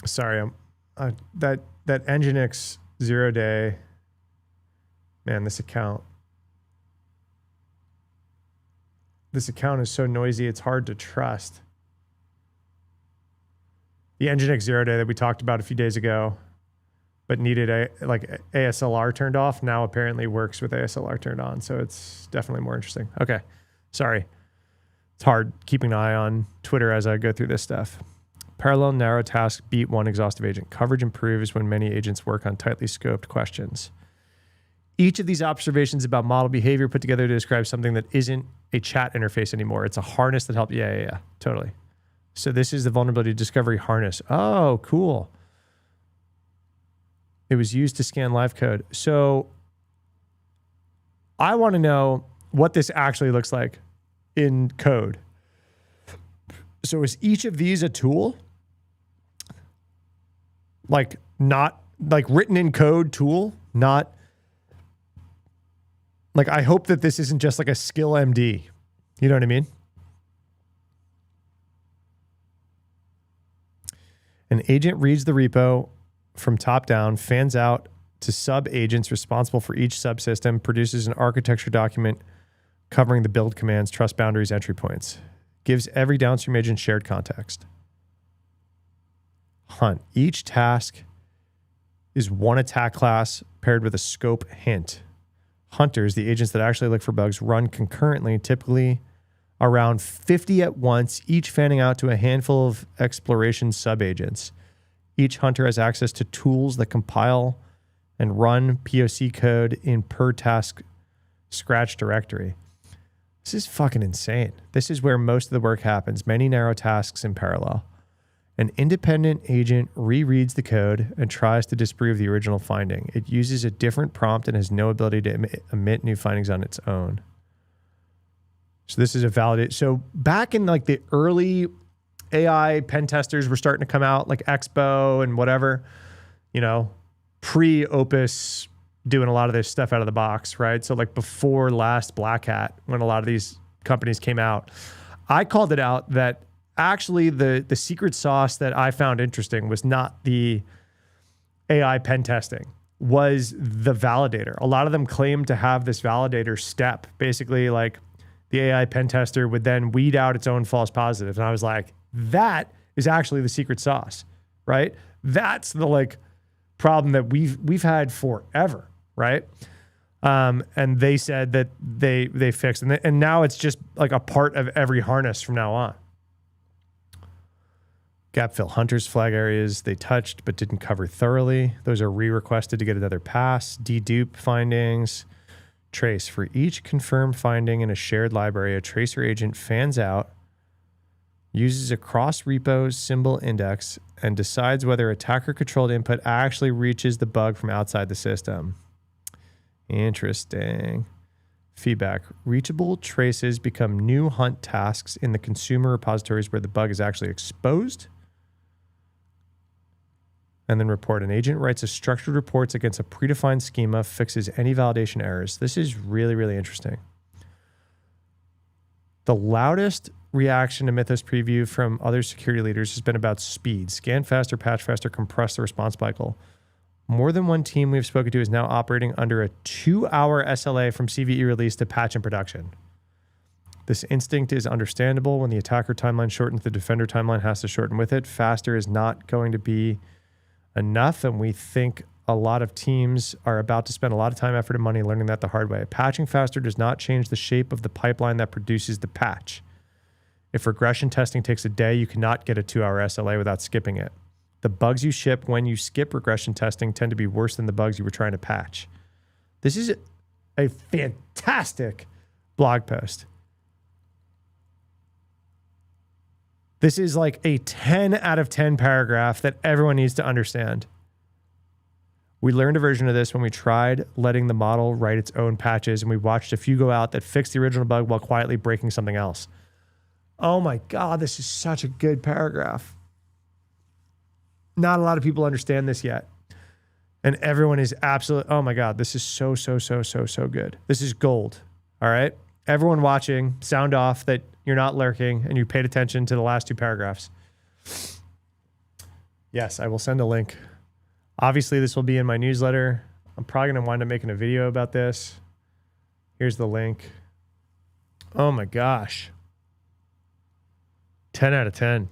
Sorry, that Nginx 0-day, man, this account is so noisy, it's hard to trust. The Nginx 0-day that we talked about a few days ago, but needed ASLR turned off, now apparently works with ASLR turned on. So it's definitely more interesting. Okay, sorry. It's hard keeping an eye on Twitter as I go through this stuff. Parallel narrow task beat one exhaustive agent. Coverage improves when many agents work on tightly scoped questions. Each of these observations about model behavior put together to describe something that isn't a chat interface anymore. It's a harness that helps. Yeah, totally. So this is the vulnerability discovery harness. Oh, cool. It was used to scan live code. So I want to know what this actually looks like in code. So is each of these a tool? Like not like written in code tool, not like, I hope that this isn't just like a skill MD. You know what I mean? An agent reads the repo from top down, fans out to sub agents responsible for each subsystem, produces an architecture document covering the build commands, trust boundaries, entry points. Gives every downstream agent shared context. Hunt. Each task is one attack class paired with a scope hint. Hunters, the agents that actually look for bugs, run concurrently, typically around 50 at once, each fanning out to a handful of exploration sub-agents. Each hunter has access to tools that compile and run POC code in per task scratch directory. This is fucking insane. This is where most of the work happens, many narrow tasks in parallel. An independent agent rereads the code and tries to disprove the original finding. It uses a different prompt and has no ability to emit new findings on its own. So this is a validate. So back in like the early AI pen testers were starting to come out, like Expo and whatever, you know, pre-Opus doing a lot of this stuff out of the box, right? So like before last Black Hat, when a lot of these companies came out, I called it out that actually the secret sauce that I found interesting was not the AI pen testing, was the validator. A lot of them claim to have this validator step. Basically, like the AI pen tester would then weed out its own false positives. And I was like, that is actually the secret sauce, right? That's the like problem that we've had forever, right? And they said that they fixed it. And now it's just like a part of every harness from now on. Gap fill hunters flag areas they touched but didn't cover thoroughly. Those are re-requested to get another pass. Dedupe findings. Trace. For each confirmed finding in a shared library, a tracer agent fans out, uses a cross-repo symbol index, and decides whether attacker-controlled input actually reaches the bug from outside the system. Interesting. Feedback. Reachable traces become new hunt tasks in the consumer repositories where the bug is actually exposed. And then report. An agent writes a structured reports against a predefined schema, fixes any validation errors. This is really, really interesting. The loudest reaction to Mythos preview from other security leaders has been about speed. Scan faster, patch faster, compress the response cycle. More than one team we've spoken to is now operating under a 2-hour SLA from CVE release to patch in production. This instinct is understandable. When the attacker timeline shortens, the defender timeline has to shorten with it. Faster is not going to be enough, and we think a lot of teams are about to spend a lot of time, effort, and money learning that the hard way. Patching faster does not change the shape of the pipeline that produces the patch. If regression testing takes a day, you cannot get a 2-hour SLA without skipping it. The bugs you ship when you skip regression testing tend to be worse than the bugs you were trying to patch. This is a fantastic blog post. This is like a 10 out of 10 paragraph that everyone needs to understand. We learned a version of this when we tried letting the model write its own patches, and we watched a few go out that fixed the original bug while quietly breaking something else. Oh my God, this is such a good paragraph. Not a lot of people understand this yet. And everyone is absolutely, oh my God, this is so good. This is gold. All right. Everyone watching, sound off that you're not lurking and you paid attention to the last 2 paragraphs. Yes, I will send a link. Obviously, this will be in my newsletter. I'm probably going to wind up making a video about this. Here's the link. Oh my gosh. 10 out of 10.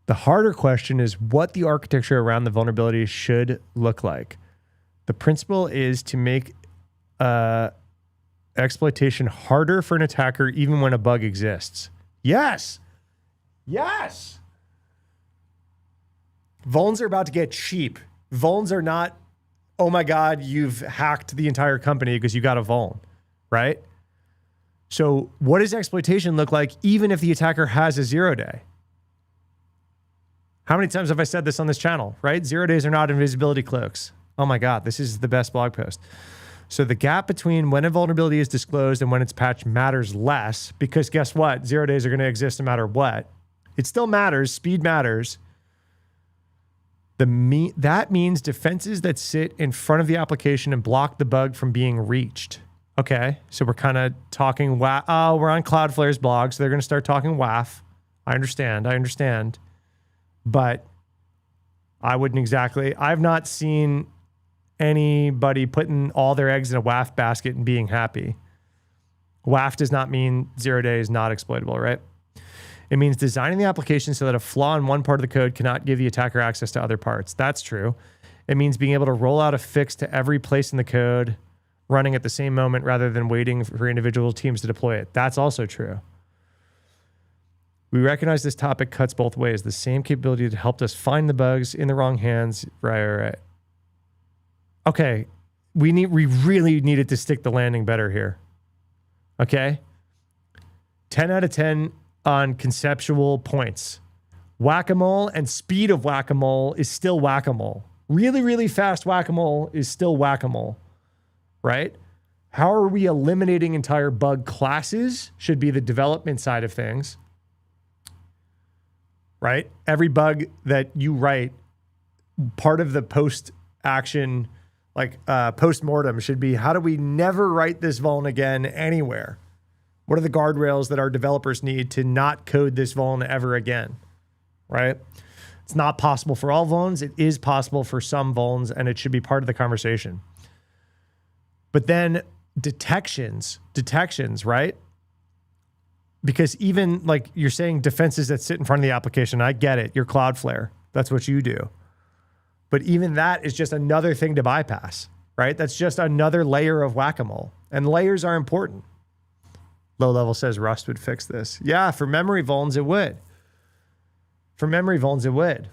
The harder question is what the architecture around the vulnerability should look like. The principle is to make exploitation harder for an attacker even when a bug exists. Yes. Yes. Vulns are about to get cheap. Vulns are not, oh my God, you've hacked the entire company because you got a vuln, right? So what does exploitation look like even if the attacker has a 0-day? How many times have I said this on this channel, right? 0 days are not invisibility cloaks. Oh my God, this is the best blog post. So the gap between when a vulnerability is disclosed and when it's patched matters less because guess what? 0 days are going to exist no matter what. It still matters. Speed matters. That means defenses that sit in front of the application and block the bug from being reached. Okay, so we're kind of talking, we're on Cloudflare's blog, so they're going to start talking WAF. I understand. But I wouldn't exactly, I've not seen anybody putting all their eggs in a WAF basket and being happy. WAF does not mean 0 days not exploitable, right? It means designing the application so that a flaw in one part of the code cannot give the attacker access to other parts. That's true. It means being able to roll out a fix to every place in the code running at the same moment rather than waiting for individual teams to deploy it. That's also true. We recognize this topic cuts both ways. The same capability that helped us find the bugs in the wrong hands. Right. Okay. We really needed to stick the landing better here. Okay. 10 out of 10 on conceptual points. Whack-a-mole and speed of whack-a-mole is still whack-a-mole. Really, really fast whack-a-mole is still whack-a-mole, right? How are we eliminating entire bug classes should be the development side of things, right? Every bug that you write, part of the post-action, like post-mortem should be, how do we never write this vuln again anywhere? What are the guardrails that our developers need to not code this vuln ever again, right? It's not possible for all vulns. It is possible for some vulns, and it should be part of the conversation. But then detections, right? Because even like you're saying defenses that sit in front of the application, I get it. You're Cloudflare. That's what you do. But even that is just another thing to bypass, right? That's just another layer of whack-a-mole. And layers are important. Low level says Rust would fix this. Yeah, for memory vulns, it would.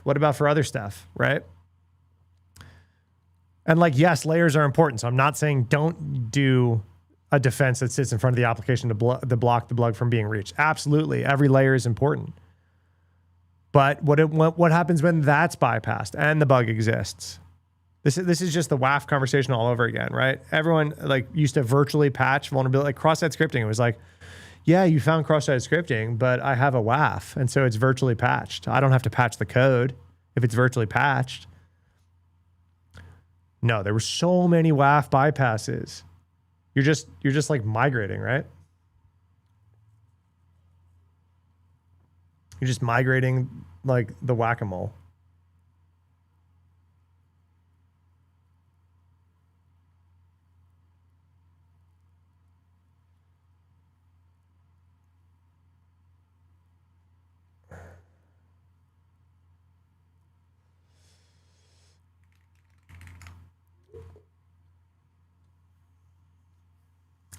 What about for other stuff, right? And like, yes, layers are important. So I'm not saying don't do a defense that sits in front of the application to block the bug from being reached. Absolutely. Every layer is important. But what happens when that's bypassed and the bug exists? This is just the WAF conversation all over again, right? Everyone like used to virtually patch vulnerability, like cross-site scripting. It was like, yeah, you found cross-site scripting, but I have a WAF, and so it's virtually patched. I don't have to patch the code if it's virtually patched. No, there were so many WAF bypasses. You're just like migrating, right? You're just migrating like the whack-a-mole.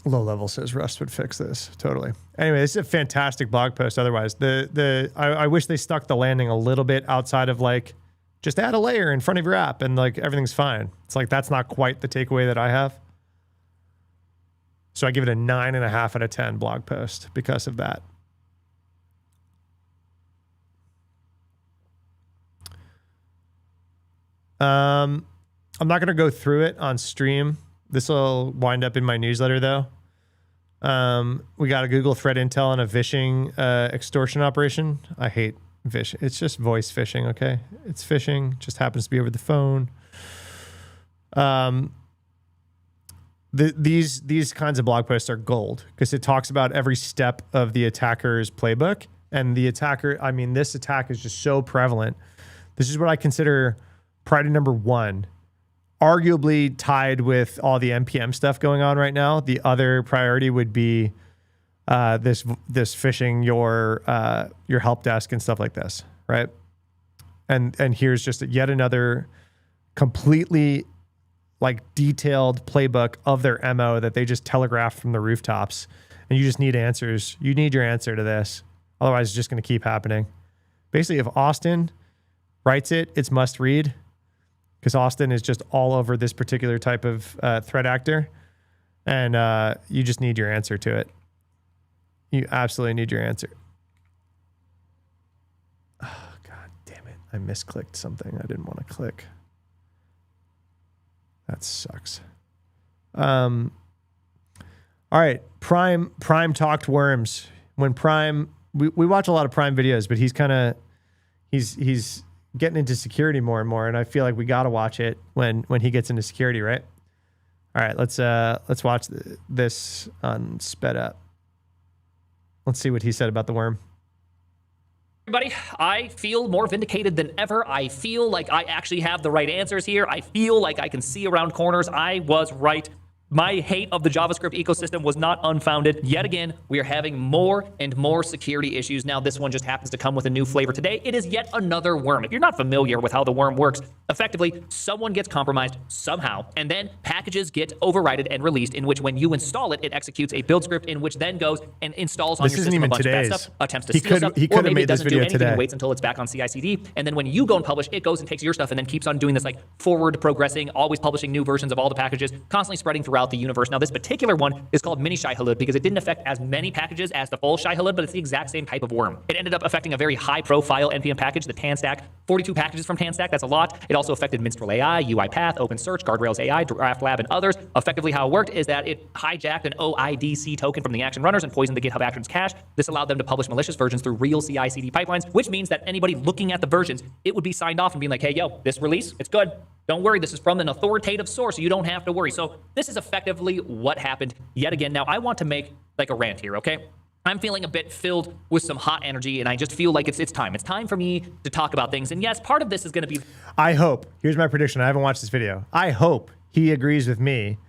Low level says Rust would fix this. Totally. Anyway, this is a fantastic blog post. Otherwise, I wish they stuck the landing a little bit outside of like, just add a layer in front of your app and like everything's fine. It's like, that's not quite the takeaway that I have. So I give it a 9.5 out of 10 blog post because of that. I'm not going to go through it on stream. This will wind up in my newsletter though. We got a Google threat intel on a phishing extortion operation. I hate phishing. It's just voice phishing, okay? It's phishing, just happens to be over the phone. These kinds of blog posts are gold because it talks about every step of the attacker's playbook. And the attacker, I mean, this attack is just so prevalent. This is what I consider priority number one, arguably tied with all the NPM stuff going on right now. The other priority would be this phishing your help desk and stuff like this, right? And here's just yet another completely like detailed playbook of their MO that they just telegraphed from the rooftops. And you just need answers. You need your answer to this. Otherwise, it's just going to keep happening. Basically, if Austin writes it, it's must read because Austin is just all over this particular type of threat actor. And you just need your answer to it. You absolutely need your answer. Oh, God damn it. I misclicked something I didn't want to click. That sucks. All right. Prime talked worms. When Prime, we watch a lot of Prime videos, but he's getting into security more and more. And I feel like we got to watch it when he gets into security, right? All right, let's watch this on sped up. Let's see what he said about the worm. Everybody, I feel more vindicated than ever. I feel like I actually have the right answers here. I feel like I can see around corners. I was right. My hate of the JavaScript ecosystem was not unfounded. Yet again, we are having more and more security issues. Now, this one just happens to come with a new flavor today. It is yet another worm. If you're not familiar with how the worm works, effectively, someone gets compromised somehow, and then packages get overridden and released, in which when you install it, it executes a build script in which then goes and installs on your system a bunch of bad stuff, attempts to steal stuff, or maybe it doesn't do anything and waits until it's back on CI/CD, and then when you go and publish, it goes and takes your stuff and then keeps on doing this like forward progressing, always publishing new versions of all the packages, constantly spreading throughout the universe. Now, this particular one is called mini shai hulud because it didn't affect as many packages as the full shai hulud, but it's the exact same type of worm. It ended up affecting a very high-profile NPM package, the TanStack. 42 packages from TanStack, that's a lot. It also affected Minstrel AI, UiPath, OpenSearch, Guardrails AI, DraftLab, and others. Effectively, how it worked is that it hijacked an OIDC token from the action runners and poisoned the GitHub Actions cache. This allowed them to publish malicious versions through real CI/CD pipelines, which means that anybody looking at the versions, it would be signed off and being like, hey, yo, this release, it's good. Don't worry, this is from an authoritative source, so you don't have to worry. So this is effectively what happened yet again. Now, I want to make like a rant here, okay? I'm feeling a bit filled with some hot energy, and I just feel like it's time. It's time for me to talk about things. And yes, part of this is going to be... I hope, here's my prediction. I haven't watched this video. I hope he agrees with me,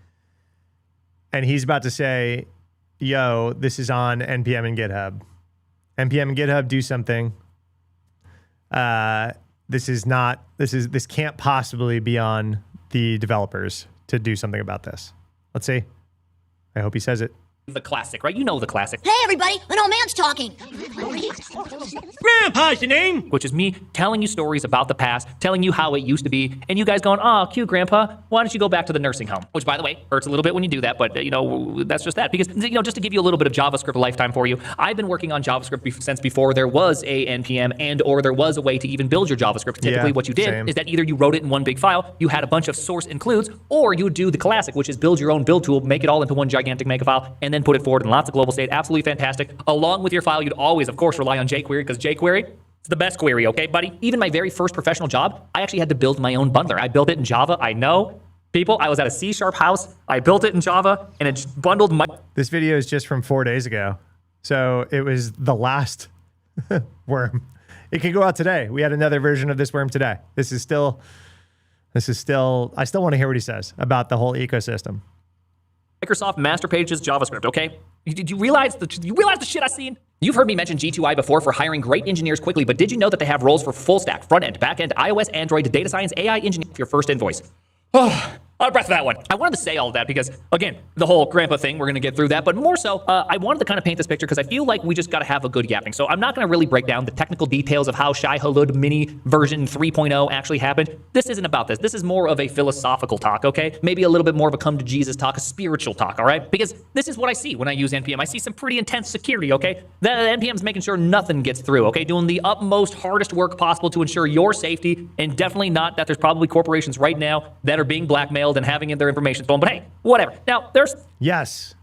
and he's about to say, yo, this is on NPM and GitHub. NPM and GitHub, do something. This can't possibly be on the developers to do something about this. Let's see. I hope he says it. The classic, right? You know the classic. Hey, everybody, an old man's talking. Grandpa's your name? Which is me telling you stories about the past, telling you how it used to be, and you guys going, oh, cute, Grandpa. Why don't you go back to the nursing home? Which, by the way, hurts a little bit when you do that, but, you know, that's just that. Because, you know, just to give you a little bit of JavaScript lifetime for you, I've been working on JavaScript since before there was a NPM and or there was a way to even build your JavaScript. Typically, what you did is that either you wrote it in one big file, you had a bunch of source includes, or you would do the classic, which is build your own build tool, make it all into one gigantic makefile, and then put it forward in lots of global state. Absolutely fantastic. Along with your file, you'd always, of course, rely on jQuery because jQuery is the best query, okay, buddy? Even my very first professional job, I actually had to build my own bundler. I built it in Java. I know. People, I was at a C# house. I built it in Java, and it bundled my... This video is just from 4 days ago. So it was the last worm. It could go out today. We had another version of this worm today. I still want to hear what he says about the whole ecosystem. Microsoft master pages JavaScript, okay? Did you realize the shit I've seen? You've heard me mention G2I before for hiring great engineers quickly, but did you know that they have roles for full stack, front end, back end, iOS, Android, data science, AI engineer for your first invoice? Oh, Out of breath for that one. I wanted to say all of that because, again, the whole grandpa thing, we're going to get through that. But more so, I wanted to kind of paint this picture because I feel like we just got to have a good yapping. So I'm not going to really break down the technical details of how Shai Hulud mini version 3.0 actually happened. This isn't about this. This is more of a philosophical talk, okay? Maybe a little bit more of a come to Jesus talk, a spiritual talk, all right? Because this is what I see when I use NPM. I see some pretty intense security, okay? The NPM's making sure nothing gets through, okay? Doing the utmost, hardest work possible to ensure your safety, and definitely not that there's probably corporations right now that are being blackmailed and having their information stolen. But hey, whatever. Now, there's... Yes,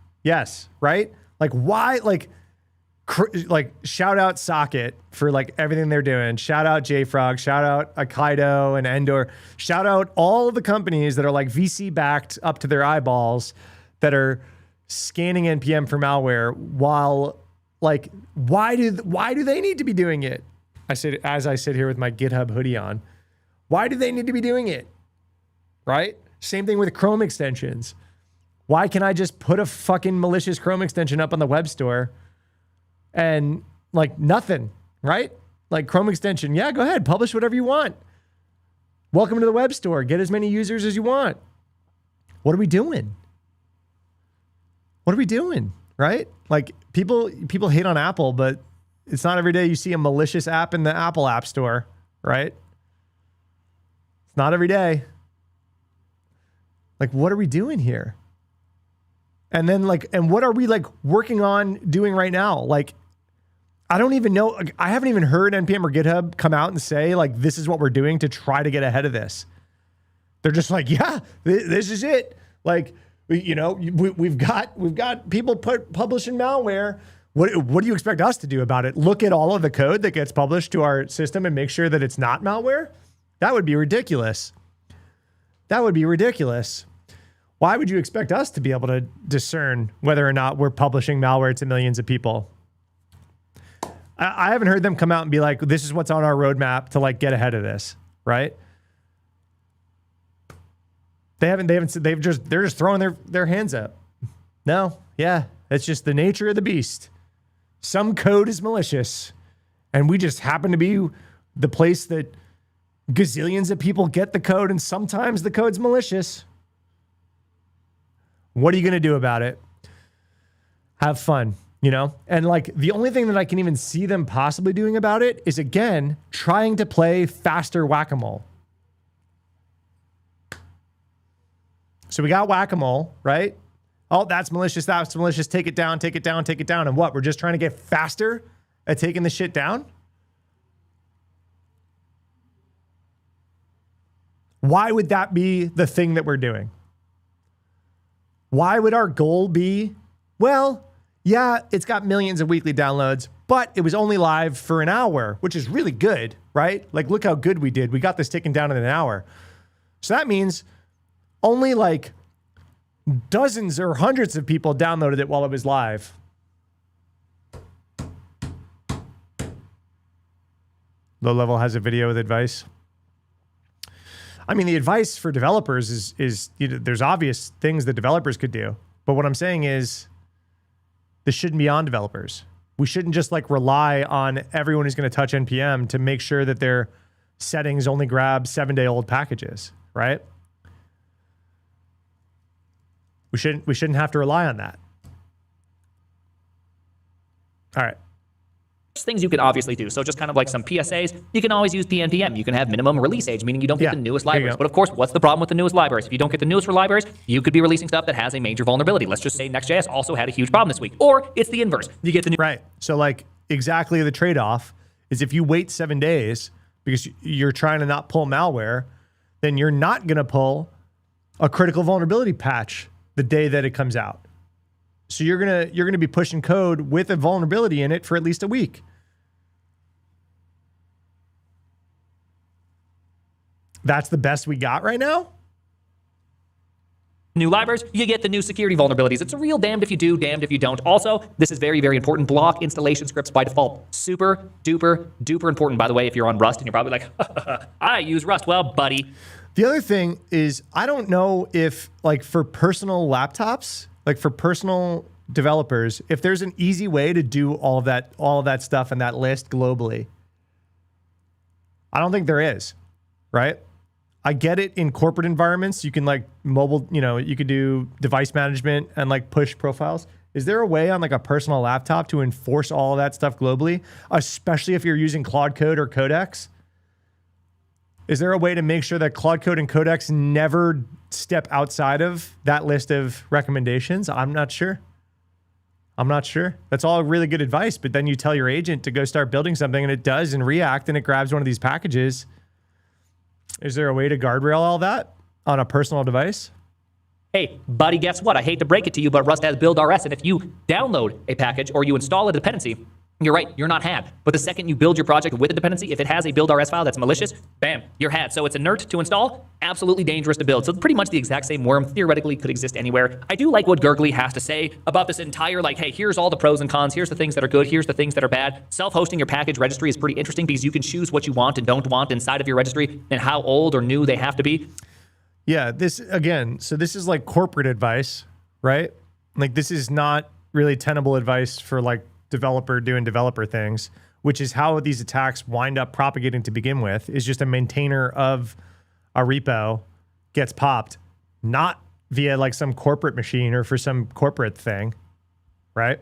right? Like, why, like shout out Socket for like everything they're doing. Shout out JFrog, shout out Akaido and Endor. Shout out all of the companies that are like VC backed up to their eyeballs that are scanning NPM for malware while like, why do they need to be doing it? I said, as I sit here with my GitHub hoodie on, why do they need to be doing it? Right? Same thing with Chrome extensions. Why can I just put a fucking malicious Chrome extension up on the web store and like nothing, right? Like Chrome extension, yeah, go ahead, publish whatever you want. Welcome to the web store. Get as many users as you want. What are we doing? What are we doing, right? Like people hate on Apple, but it's not every day you see a malicious app in the Apple App Store, right? It's not every day. Like, what are we doing here? And then like, and what are we like working on doing right now? Like, I don't even know. Like, I haven't even heard NPM or GitHub come out and say like, this is what we're doing to try to get ahead of this. They're just like, yeah, this is it. Like, we've got people publishing malware. What do you expect us to do about it? Look at all of the code that gets published to our system and make sure that it's not malware? That would be ridiculous. That would be ridiculous. Why would you expect us to be able to discern whether or not we're publishing malware to millions of people? I haven't heard them come out and be like, this is what's on our roadmap to like get ahead of this, right? They're just throwing their hands up. No, yeah, that's just the nature of the beast. Some code is malicious, and we just happen to be the place that gazillions of people get the code, and sometimes the code's malicious. What are you going to do about it? Have fun, And like the only thing that I can even see them possibly doing about it is, again, trying to play faster whack-a-mole. So we got whack-a-mole, right? Oh, that's malicious. That's malicious. Take it down, take it down, take it down. And what? We're just trying to get faster at taking the shit down? Why would that be the thing that we're doing? Why would our goal be, well, yeah, it's got millions of weekly downloads, but it was only live for an hour, which is really good, right? Like, look how good we did. We got this taken down in an hour. So that means only like dozens or hundreds of people downloaded it while it was live. Low Level has a video with advice. I mean, the advice for developers is there's obvious things that developers could do. But what I'm saying is this shouldn't be on developers. We shouldn't just like rely on everyone who's going to touch NPM to make sure that their settings only grab 7-day-old packages, right? We shouldn't have to rely on that. All right. Things you can obviously do. So just kind of like some PSAs, you can always use PNPM. You can have minimum release age, meaning you don't get the newest libraries. But of course, what's the problem with the newest libraries? If you don't get the newest libraries, you could be releasing stuff that has a major vulnerability. Let's just say Next.js also had a huge problem this week. Or it's the inverse. You get the new... Right. So like exactly the trade-off is if you wait 7 days because you're trying to not pull malware, then you're not going to pull a critical vulnerability patch the day that it comes out. So you're gonna be pushing code with a vulnerability in it for at least a week. That's the best we got right now? New libraries, you get the new security vulnerabilities. It's a real damned if you do, damned if you don't. Also, this is very, very important. Block installation scripts by default. Super duper duper important, by the way, if you're on Rust and you're probably like, I use Rust. Well, buddy. The other thing is, I don't know if like for personal laptops, like for personal developers, if there's an easy way to do all of that stuff in that list globally. I don't think there is, right? I get it in corporate environments. You can like mobile, you could do device management and like push profiles. Is there a way on like a personal laptop to enforce all of that stuff globally, especially if you're using Claude Code or Codex? Is there a way to make sure that Claude Code and Codex never step outside of that list of recommendations? I'm not sure. That's all really good advice, but then you tell your agent to go start building something and it does in React and it grabs one of these packages. Is there a way to guardrail all that on a personal device? Hey, buddy, guess what? I hate to break it to you, but Rust has build RS, and if you download a package or you install a dependency, you're right, you're not had. But the second you build your project with a dependency, if it has a build RS file that's malicious, bam, you're had. So it's inert to install, absolutely dangerous to build. So pretty much the exact same worm theoretically could exist anywhere. I do like what Gurgly has to say about this entire, like, hey, here's all the pros and cons, here's the things that are good, here's the things that are bad. Self-hosting your package registry is pretty interesting because you can choose what you want and don't want inside of your registry and how old or new they have to be. Yeah, this is like corporate advice, right? Like this is not really tenable advice for like developer doing developer things, which is how these attacks wind up propagating to begin with, is just a maintainer of a repo gets popped, not via like some corporate machine or for some corporate thing, right?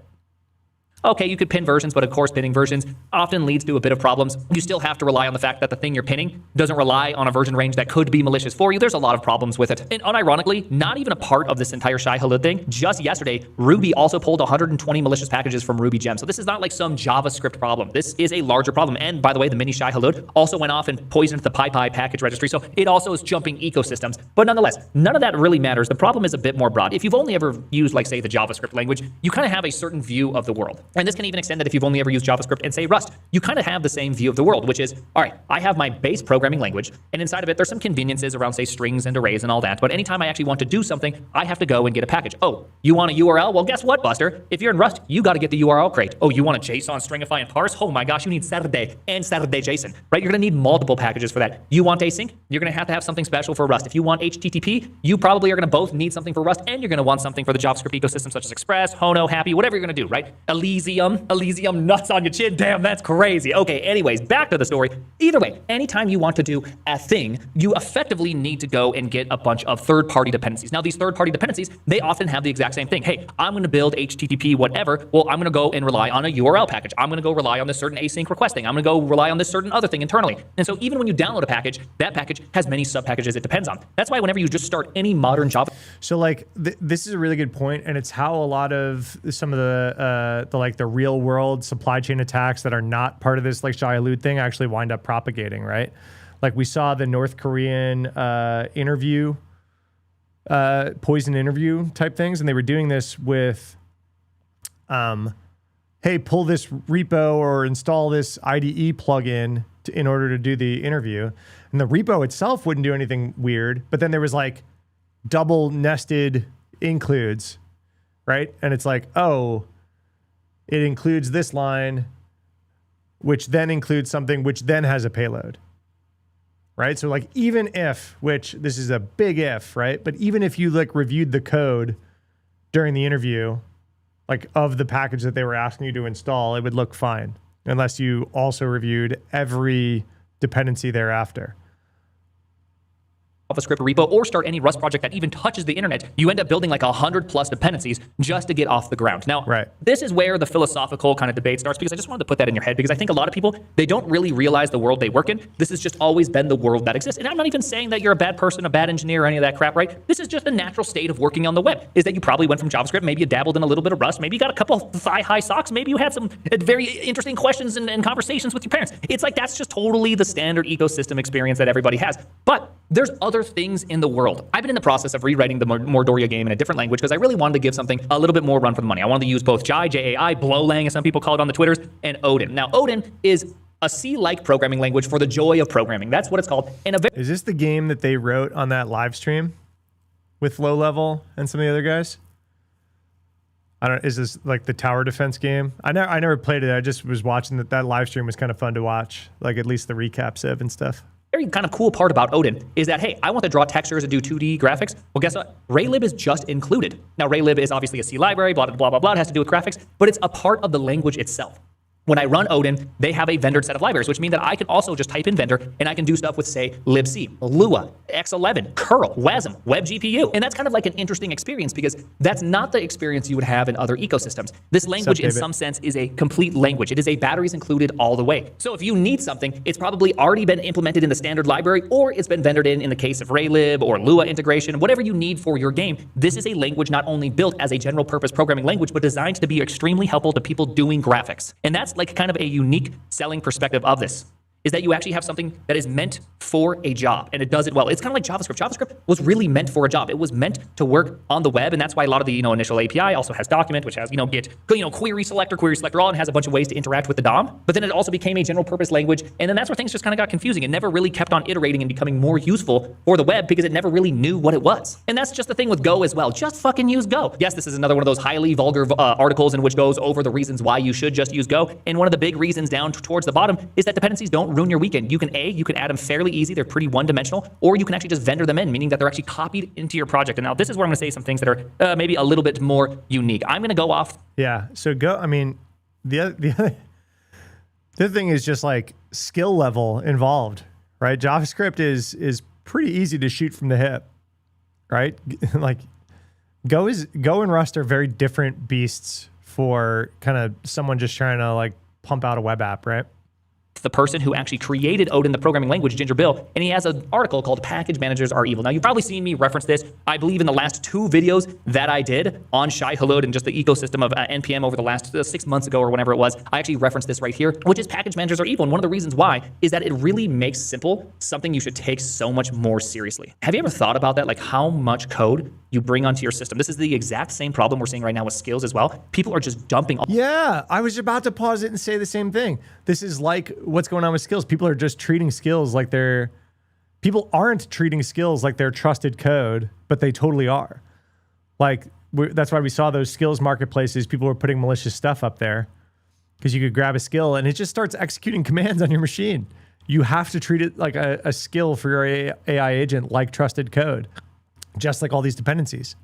Okay, you could pin versions, but of course pinning versions often leads to a bit of problems. You still have to rely on the fact that the thing you're pinning doesn't rely on a version range that could be malicious for you. There's a lot of problems with it. And unironically, not even a part of this entire shai hulud thing. Just yesterday, Ruby also pulled 120 malicious packages from Ruby Gem. So this is not like some JavaScript problem. This is a larger problem. And by the way, the mini shai hulud also went off and poisoned the PyPy package registry. So it also is jumping ecosystems. But nonetheless, none of that really matters. The problem is a bit more broad. If you've only ever used, like, say, the JavaScript language, you kind of have a certain view of the world. And this can even extend that if you've only ever used JavaScript and say Rust, you kind of have the same view of the world, which is, all right, I have my base programming language, and inside of it, there's some conveniences around, say, strings and arrays and all that. But anytime I actually want to do something, I have to go and get a package. Oh, you want a URL? Well, guess what, Buster? If you're in Rust, you got to get the URL crate. Oh, you want a JSON stringify and parse? Oh my gosh, you need Saturday and Saturday JSON, right? You're going to need multiple packages for that. You want async? You're going to have something special for Rust. If you want HTTP, you probably are going to both need something for Rust, and you're going to want something for the JavaScript ecosystem, such as Express, Hono, Happy, whatever you're going to do, right? Elysium, nuts on your chin. Damn, that's crazy. Okay, anyways, back to the story. Either way, anytime you want to do a thing, you effectively need to go and get a bunch of third-party dependencies. Now, these third-party dependencies, they often have the exact same thing. Hey, I'm going to build HTTP whatever. Well, I'm going to go and rely on a URL package. I'm going to go rely on this certain async request thing. I'm going to go rely on this certain other thing internally. And so even when you download a package, that package has many sub-packages it depends on. That's why whenever you just start any modern Java... So like this is a really good point, and it's how a lot of some of the real world supply chain attacks that are not part of this like shai hulud thing actually wind up propagating, right? Like we saw the North Korean poison interview type things, and they were doing this with hey, pull this repo or install this IDE plugin in order to do the interview. And the repo itself wouldn't do anything weird, but then there was like double nested includes, right? And it's like, oh, it includes this line, which then includes something which then has a payload, right? So like even if, which this is a big if, right? But even if you like reviewed the code during the interview, like of the package that they were asking you to install, it would look fine unless you also reviewed every dependency thereafter. JavaScript repo or start any Rust project that even touches the internet, you end up building like 100+ dependencies just to get off the ground. Now, This is where the philosophical kind of debate starts, because I just wanted to put that in your head, because I think a lot of people, they don't really realize the world they work in. This has just always been the world that exists. And I'm not even saying that you're a bad person, a bad engineer, or any of that crap, right? This is just the natural state of working on the web, is that you probably went from JavaScript, maybe you dabbled in a little bit of Rust, maybe you got a couple of thigh-high socks, maybe you had some very interesting questions and conversations with your parents. It's like that's just totally the standard ecosystem experience that everybody has. But there's other things in the world. I've been in the process of rewriting the Mordoria game in a different language because I really wanted to give something a little bit more run for the money. I wanted to use both Jai, J-A-I, Blowlang, as some people call it on the Twitters, and Odin. Now, Odin is a C-like programming language for the joy of programming. That's what it's called. Is this the game that they wrote on that live stream with Low Level and some of the other guys? Is this like the tower defense game? I never played it. I just was watching that live stream was kind of fun to watch, like at least the recaps of and stuff. Very kind of cool part about Odin is that, hey, I want to draw textures and do 2D graphics. Well, guess what? Raylib is just included. Now, Raylib is obviously a C library, blah, blah, blah, blah, blah. It has to do with graphics, but it's a part of the language itself. When I run Odin, they have a vendored set of libraries, which mean that I can also just type in vendor and I can do stuff with, say, libc, Lua, X11, curl, WASM, WebGPU. And that's kind of like an interesting experience because that's not the experience you would have in other ecosystems. This language, in some sense, is a complete language. It is a batteries included all the way. So if you need something, it's probably already been implemented in the standard library, or it's been vendored in the case of Raylib or Lua integration, whatever you need for your game. This is a language not only built as a general purpose programming language, but designed to be extremely helpful to people doing graphics. And that's like kind of a unique selling perspective of this, is that you actually have something that is meant for a job, and it does it well. It's kind of like JavaScript. JavaScript was really meant for a job. It was meant to work on the web, and that's why a lot of the initial API also has document, which has Git, query selector all, and has a bunch of ways to interact with the DOM. But then it also became a general purpose language, and then that's where things just kind of got confusing. It never really kept on iterating and becoming more useful for the web because it never really knew what it was. And that's just the thing with Go as well. Just fucking use Go. Yes, this is another one of those highly vulgar articles in which goes over the reasons why you should just use Go. And one of the big reasons down towards the bottom is that dependencies don't ruin your weekend. You can add them fairly easy. They're pretty one-dimensional, or you can actually just vendor them in, meaning that they're actually copied into your project. And now this is where I'm going to say some things that are maybe a little bit more unique. I'm going to go off. Yeah. So Go, I mean, the other thing is just like skill level involved, right? JavaScript is pretty easy to shoot from the hip, right? Like Go and Rust are very different beasts for kind of someone just trying to like pump out a web app, right? The person who actually created Odin, the programming language, Ginger Bill, and he has an article called Package Managers Are Evil. Now, you've probably seen me reference this, I believe, in the last 2 videos that I did on Shai, hulud, and just the ecosystem of NPM over the last 6 months ago or whenever it was. I actually referenced this right here, which is Package Managers Are Evil. And one of the reasons why is that it really makes simple something you should take so much more seriously. Have you ever thought about that? Like how much code you bring onto your system? This is the exact same problem we're seeing right now with skills as well. People are just dumping. Yeah, I was about to pause it and say the same thing. This is like what's going on with skills. People are just treating skills like people aren't treating skills like they're trusted code, but they totally are. Like that's why we saw those skills marketplaces. People were putting malicious stuff up there because you could grab a skill and it just starts executing commands on your machine. You have to treat it like a skill for your AI agent, like trusted code, just like all these dependencies.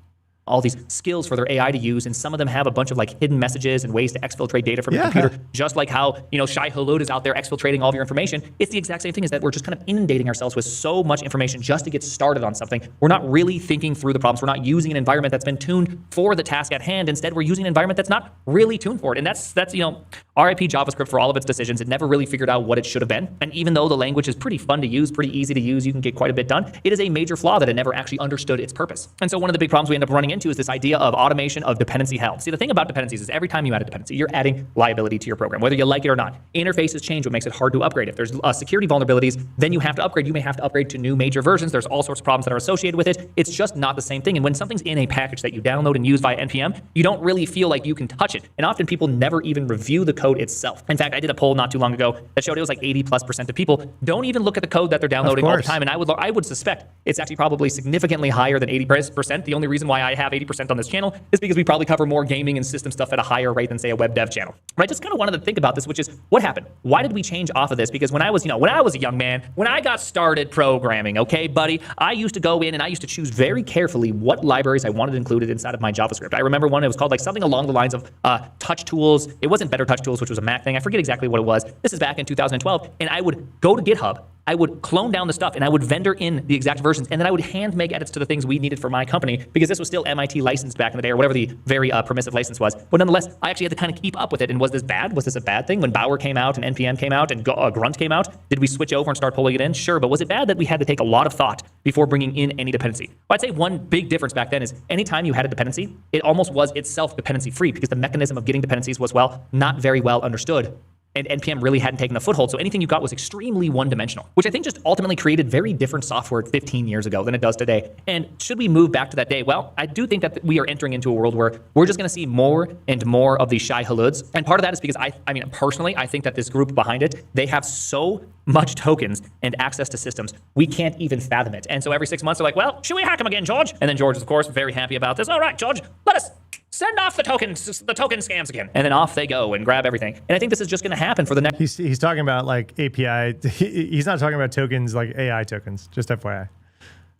All these skills for their AI to use, and some of them have a bunch of like hidden messages and ways to exfiltrate data from your computer, just like how Shai hulud is out there exfiltrating all of your information. It's the exact same thing, is that we're just kind of inundating ourselves with so much information just to get started on something. We're not really thinking through the problems. We're not using an environment that's been tuned for the task at hand. Instead, we're using an environment that's not really tuned for it. And that's RIP JavaScript for all of its decisions. It never really figured out what it should have been. And even though the language is pretty fun to use, pretty easy to use, you can get quite a bit done, it is a major flaw that it never actually understood its purpose. And so one of the big problems we end up running into is this idea of automation of dependency hell. See, the thing about dependencies is every time you add a dependency, you're adding liability to your program, whether you like it or not. Interfaces change, what makes it hard to upgrade. If there's security vulnerabilities, then you have to upgrade. You may have to upgrade to new major versions. There's all sorts of problems that are associated with it. It's just not the same thing. And when something's in a package that you download and use via NPM, you don't really feel like you can touch it. And often people never even review the code itself. In fact, I did a poll not too long ago that showed it was like 80+% of people don't even look at the code that they're downloading all the time. And I would suspect it's actually probably significantly higher than 80%. The only reason why I have 80% on this channel is because we probably cover more gaming and system stuff at a higher rate than, say, a web dev channel. But I just kind of wanted to think about this, which is what happened? Why did we change off of this? Because when I was a young man, when I got started programming, okay, buddy, I used to go in and I used to choose very carefully what libraries I wanted included inside of my JavaScript. I remember one, it was called like something along the lines of touch tools. It wasn't Better Touch Tools, which was a Mac thing. I forget exactly what it was. This is back in 2012. And I would go to GitHub, I would clone down the stuff and I would vendor in the exact versions, and then I would hand make edits to the things we needed for my company, because this was still MIT licensed back in the day, or whatever the very permissive license was. But nonetheless, I actually had to kind of keep up with it. And was this bad? Was this a bad thing? When Bower came out and NPM came out and Grunt came out, did we switch over and start pulling it in? Sure, but was it bad that we had to take a lot of thought before bringing in any dependency? Well, I'd say one big difference back then is anytime you had a dependency, it almost was itself dependency free, because the mechanism of getting dependencies was, well, not very well understood. And NPM really hadn't taken a foothold. So anything you got was extremely one-dimensional, which I think just ultimately created very different software 15 years ago than it does today. And should we move back to that day? Well, I do think that we are entering into a world where we're just going to see more and more of these Shai huluds. And part of that is because I mean, personally, I think that this group behind it, they have so much tokens and access to systems, we can't even fathom it. And so every 6 months, they're like, well, should we hack them again, George? And then George is, of course, very happy about this. All right, George, let us send off the token scams again. And then off they go and grab everything. And I think this is just going to happen for the next. He's talking about like API. He's not talking about tokens like AI tokens, just FYI.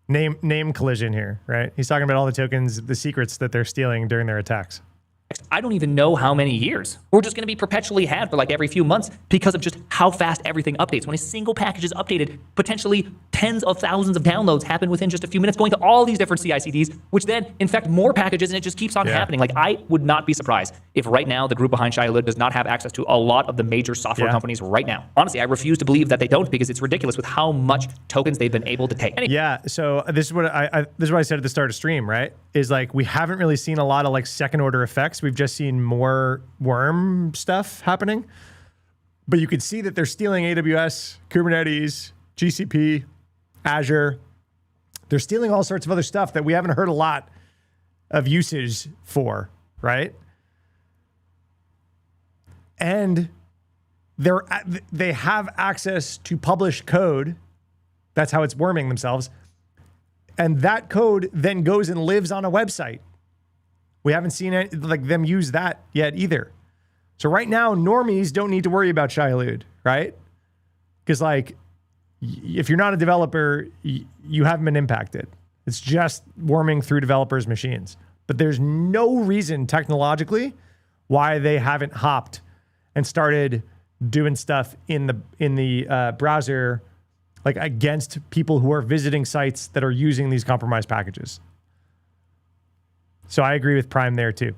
Name collision here, right? He's talking about all the tokens, the secrets that they're stealing during their attacks. I don't even know how many years. We're just going to be perpetually had for like every few months because of just how fast everything updates. When a single package is updated, potentially tens of thousands of downloads happen within just a few minutes, going to all these different CI/CDs, which then infect more packages, and it just keeps on happening. Like, I would not be surprised if right now the group behind shai hulud does not have access to a lot of the major software companies right now. Honestly, I refuse to believe that they don't, because it's ridiculous with how much tokens they've been able to take. Yeah, so this is what I said at the start of stream, right? Is like, we haven't really seen a lot of like second order effects. We've just seen more worm stuff happening. But you could see that they're stealing AWS, Kubernetes, GCP, Azure. They're stealing all sorts of other stuff that we haven't heard a lot of usage for, right? And they have access to published code. That's how it's worming themselves. And that code then goes and lives on a website. We haven't seen them use that yet either. So right now, normies don't need to worry about shai hulud, right? Because like, if you're not a developer, you haven't been impacted. It's just worming through developers' machines. But there's no reason technologically why they haven't hopped and started doing stuff in the browser, like against people who are visiting sites that are using these compromised packages. So I agree with Prime there too.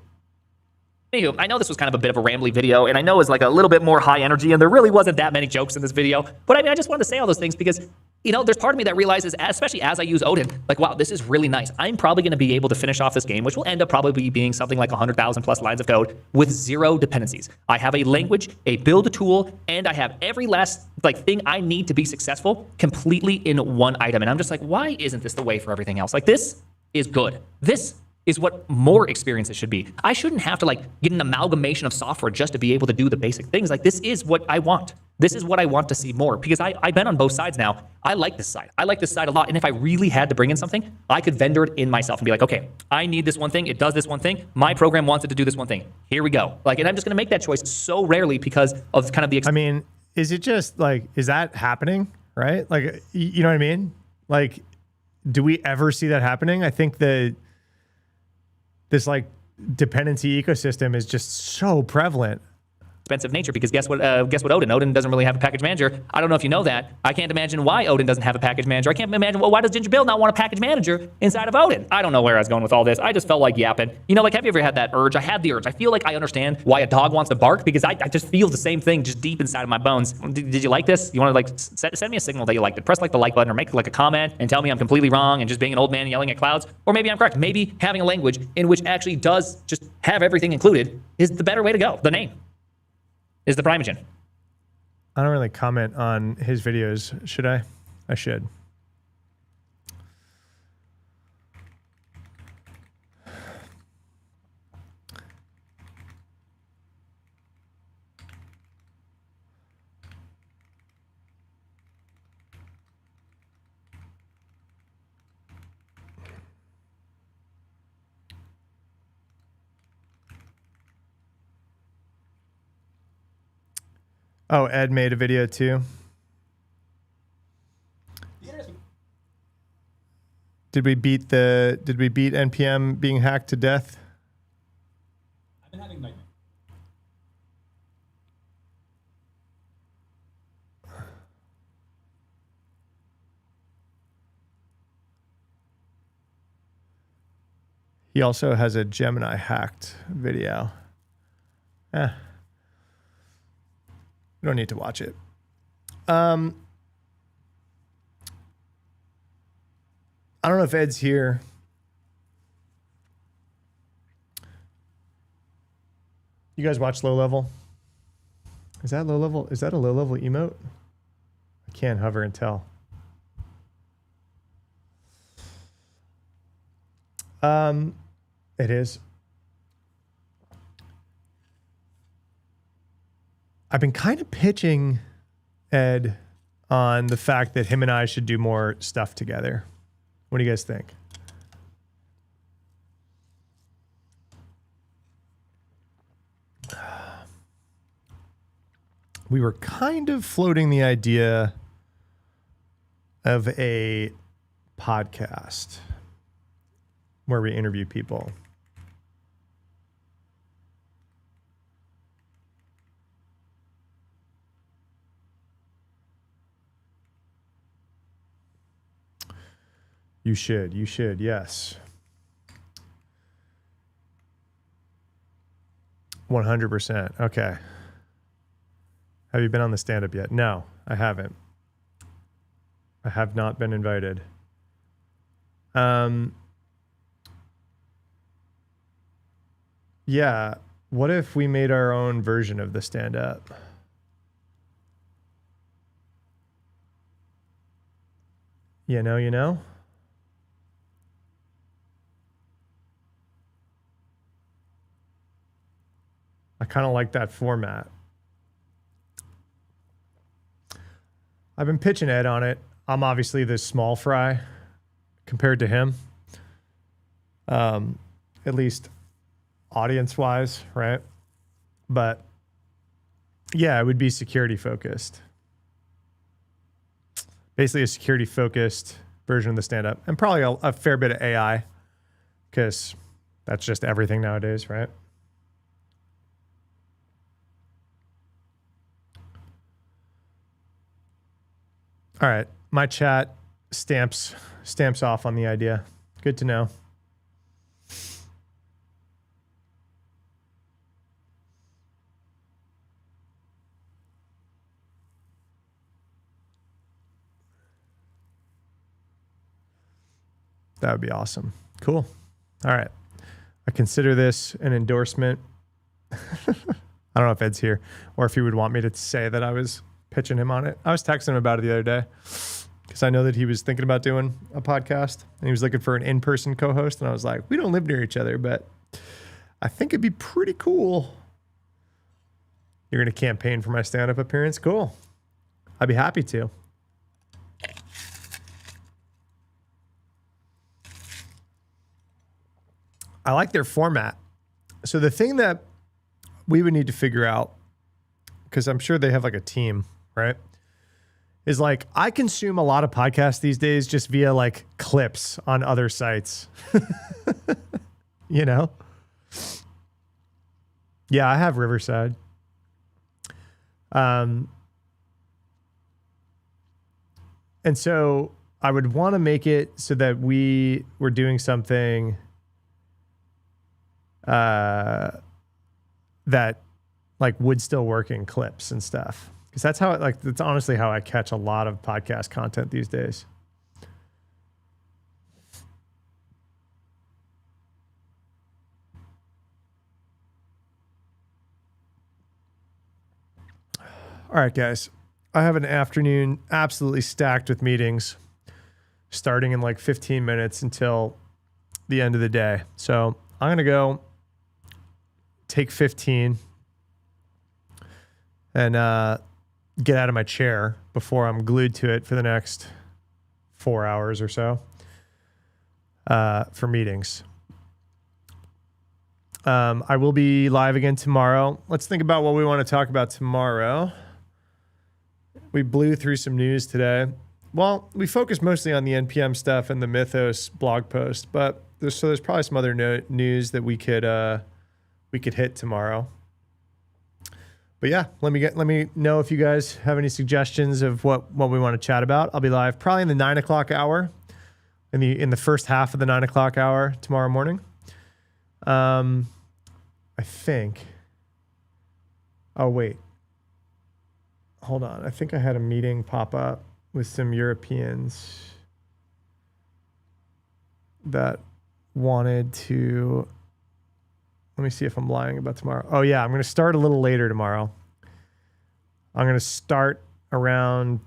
Anywho, I know this was kind of a bit of a rambly video, and I know it's like a little bit more high energy, and there really wasn't that many jokes in this video. But I mean, I just wanted to say all those things because, you know, there's part of me that realizes, especially as I use Odin, like, wow, this is really nice. I'm probably going to be able to finish off this game, which will end up probably being something like 100,000 plus lines of code with zero dependencies. I have a language, a build tool, and I have every last like thing I need to be successful completely in one item. And I'm just like, why isn't this the way for everything else? Like, this is good. This is what more experiences should be. I shouldn't have to like get an amalgamation of software just to be able to do the basic things. Like, this is what I want. This is what I want to see more, because I've been on both sides now. I like this side. I like this side a lot. And if I really had to bring in something, I could vendor it in myself and be like, okay, I need this one thing. It does this one thing. My program wants it to do this one thing. Here we go. Like, and I'm just going to make that choice so rarely because of kind of the... I mean, is it just like, is that happening? Right? Like, you know what I mean? Like, do we ever see that happening? I think this like dependency ecosystem is just so prevalent. Expensive nature, because guess what Odin doesn't really have a package manager. I don't know if you know that. I can't imagine why Odin doesn't have a package manager. I can't imagine, well, why does Ginger Bill not want a package manager inside of Odin? I don't know where I was going with all this. I just felt like yapping. You know, like, have you ever had that urge? I had the urge. I feel like I understand why a dog wants to bark, because I just feel the same thing just deep inside of my bones. Did you like this? You want to like send me a signal that you liked it. Press like the like button, or make like a comment and tell me I'm completely wrong and just being an old man yelling at clouds. Or maybe I'm correct. Maybe having a language in which actually does just have everything included is the better way to go. The name is the Primogen. I don't really comment on his videos. Should I? I should. Oh, Ed made a video too. Did we beat NPM being hacked to death? I've been having nightmares. He also has a Gemini hacked video. You don't need to watch it. I don't know if Ed's here. You guys watch Low Level? Is that Low Level? Is that a Low Level emote? I can't hover and tell. It is. I've been kind of pitching Ed on the fact that him and I should do more stuff together. What do you guys think? We were kind of floating the idea of a podcast where we interview people. You should. Yes. 100%. Okay. Have you been on the stand-up yet? No, I haven't. I have not been invited. Yeah. What if we made our own version of the stand-up? You know? I kind of like that format. I've been pitching Ed on it. I'm obviously the small fry compared to him. At least audience-wise, right? But yeah, it would be security focused. Basically a security focused version of the stand-up, and probably a fair bit of AI, because that's just everything nowadays, right? All right, my chat stamps off on the idea. Good to know. That would be awesome. Cool. All right. I consider this an endorsement. I don't know if Ed's here or if he would want me to say that I was pitching him on it. I was texting him about it the other day because I know that he was thinking about doing a podcast and he was looking for an in-person co-host. And I was like, we don't live near each other, but I think it'd be pretty cool. You're going to campaign for my stand-up appearance? Cool. I'd be happy to. I like their format. So the thing that we would need to figure out, because I'm sure they have like a team, right? Is like, I consume a lot of podcasts these days just via like clips on other sites. You know? Yeah, I have Riverside. And so I would want to make it so that we were doing something that like would still work in clips and stuff, because that's how that's honestly how I catch a lot of podcast content these days. All right, guys, I have an afternoon absolutely stacked with meetings starting in like 15 minutes until the end of the day. So I'm going to go take 15 and get out of my chair before I'm glued to it for the next 4 hours or so for meetings. I will be live again tomorrow. Let's think about what we want to talk about tomorrow. We blew through some news today. Well, we focused mostly on the NPM stuff and the Mythos blog post, but there's probably some other news that we could hit tomorrow. But yeah, let me know if you guys have any suggestions of what we want to chat about. I'll be live probably in the 9 o'clock hour, in the first half of the 9 o'clock hour tomorrow morning. I think. Oh wait, hold on. I think I had a meeting pop up with some Europeans that wanted to. Let me see if I'm lying about tomorrow. Oh yeah, I'm going to start a little later tomorrow. I'm going to start around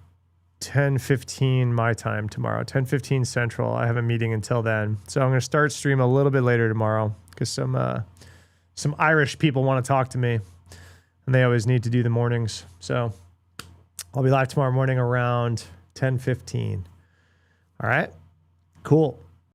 10:15 my time tomorrow, 10:15 Central. I have a meeting until then. So I'm going to start stream a little bit later tomorrow because some Irish people want to talk to me and they always need to do the mornings. So I'll be live tomorrow morning around 10:15. All right, cool.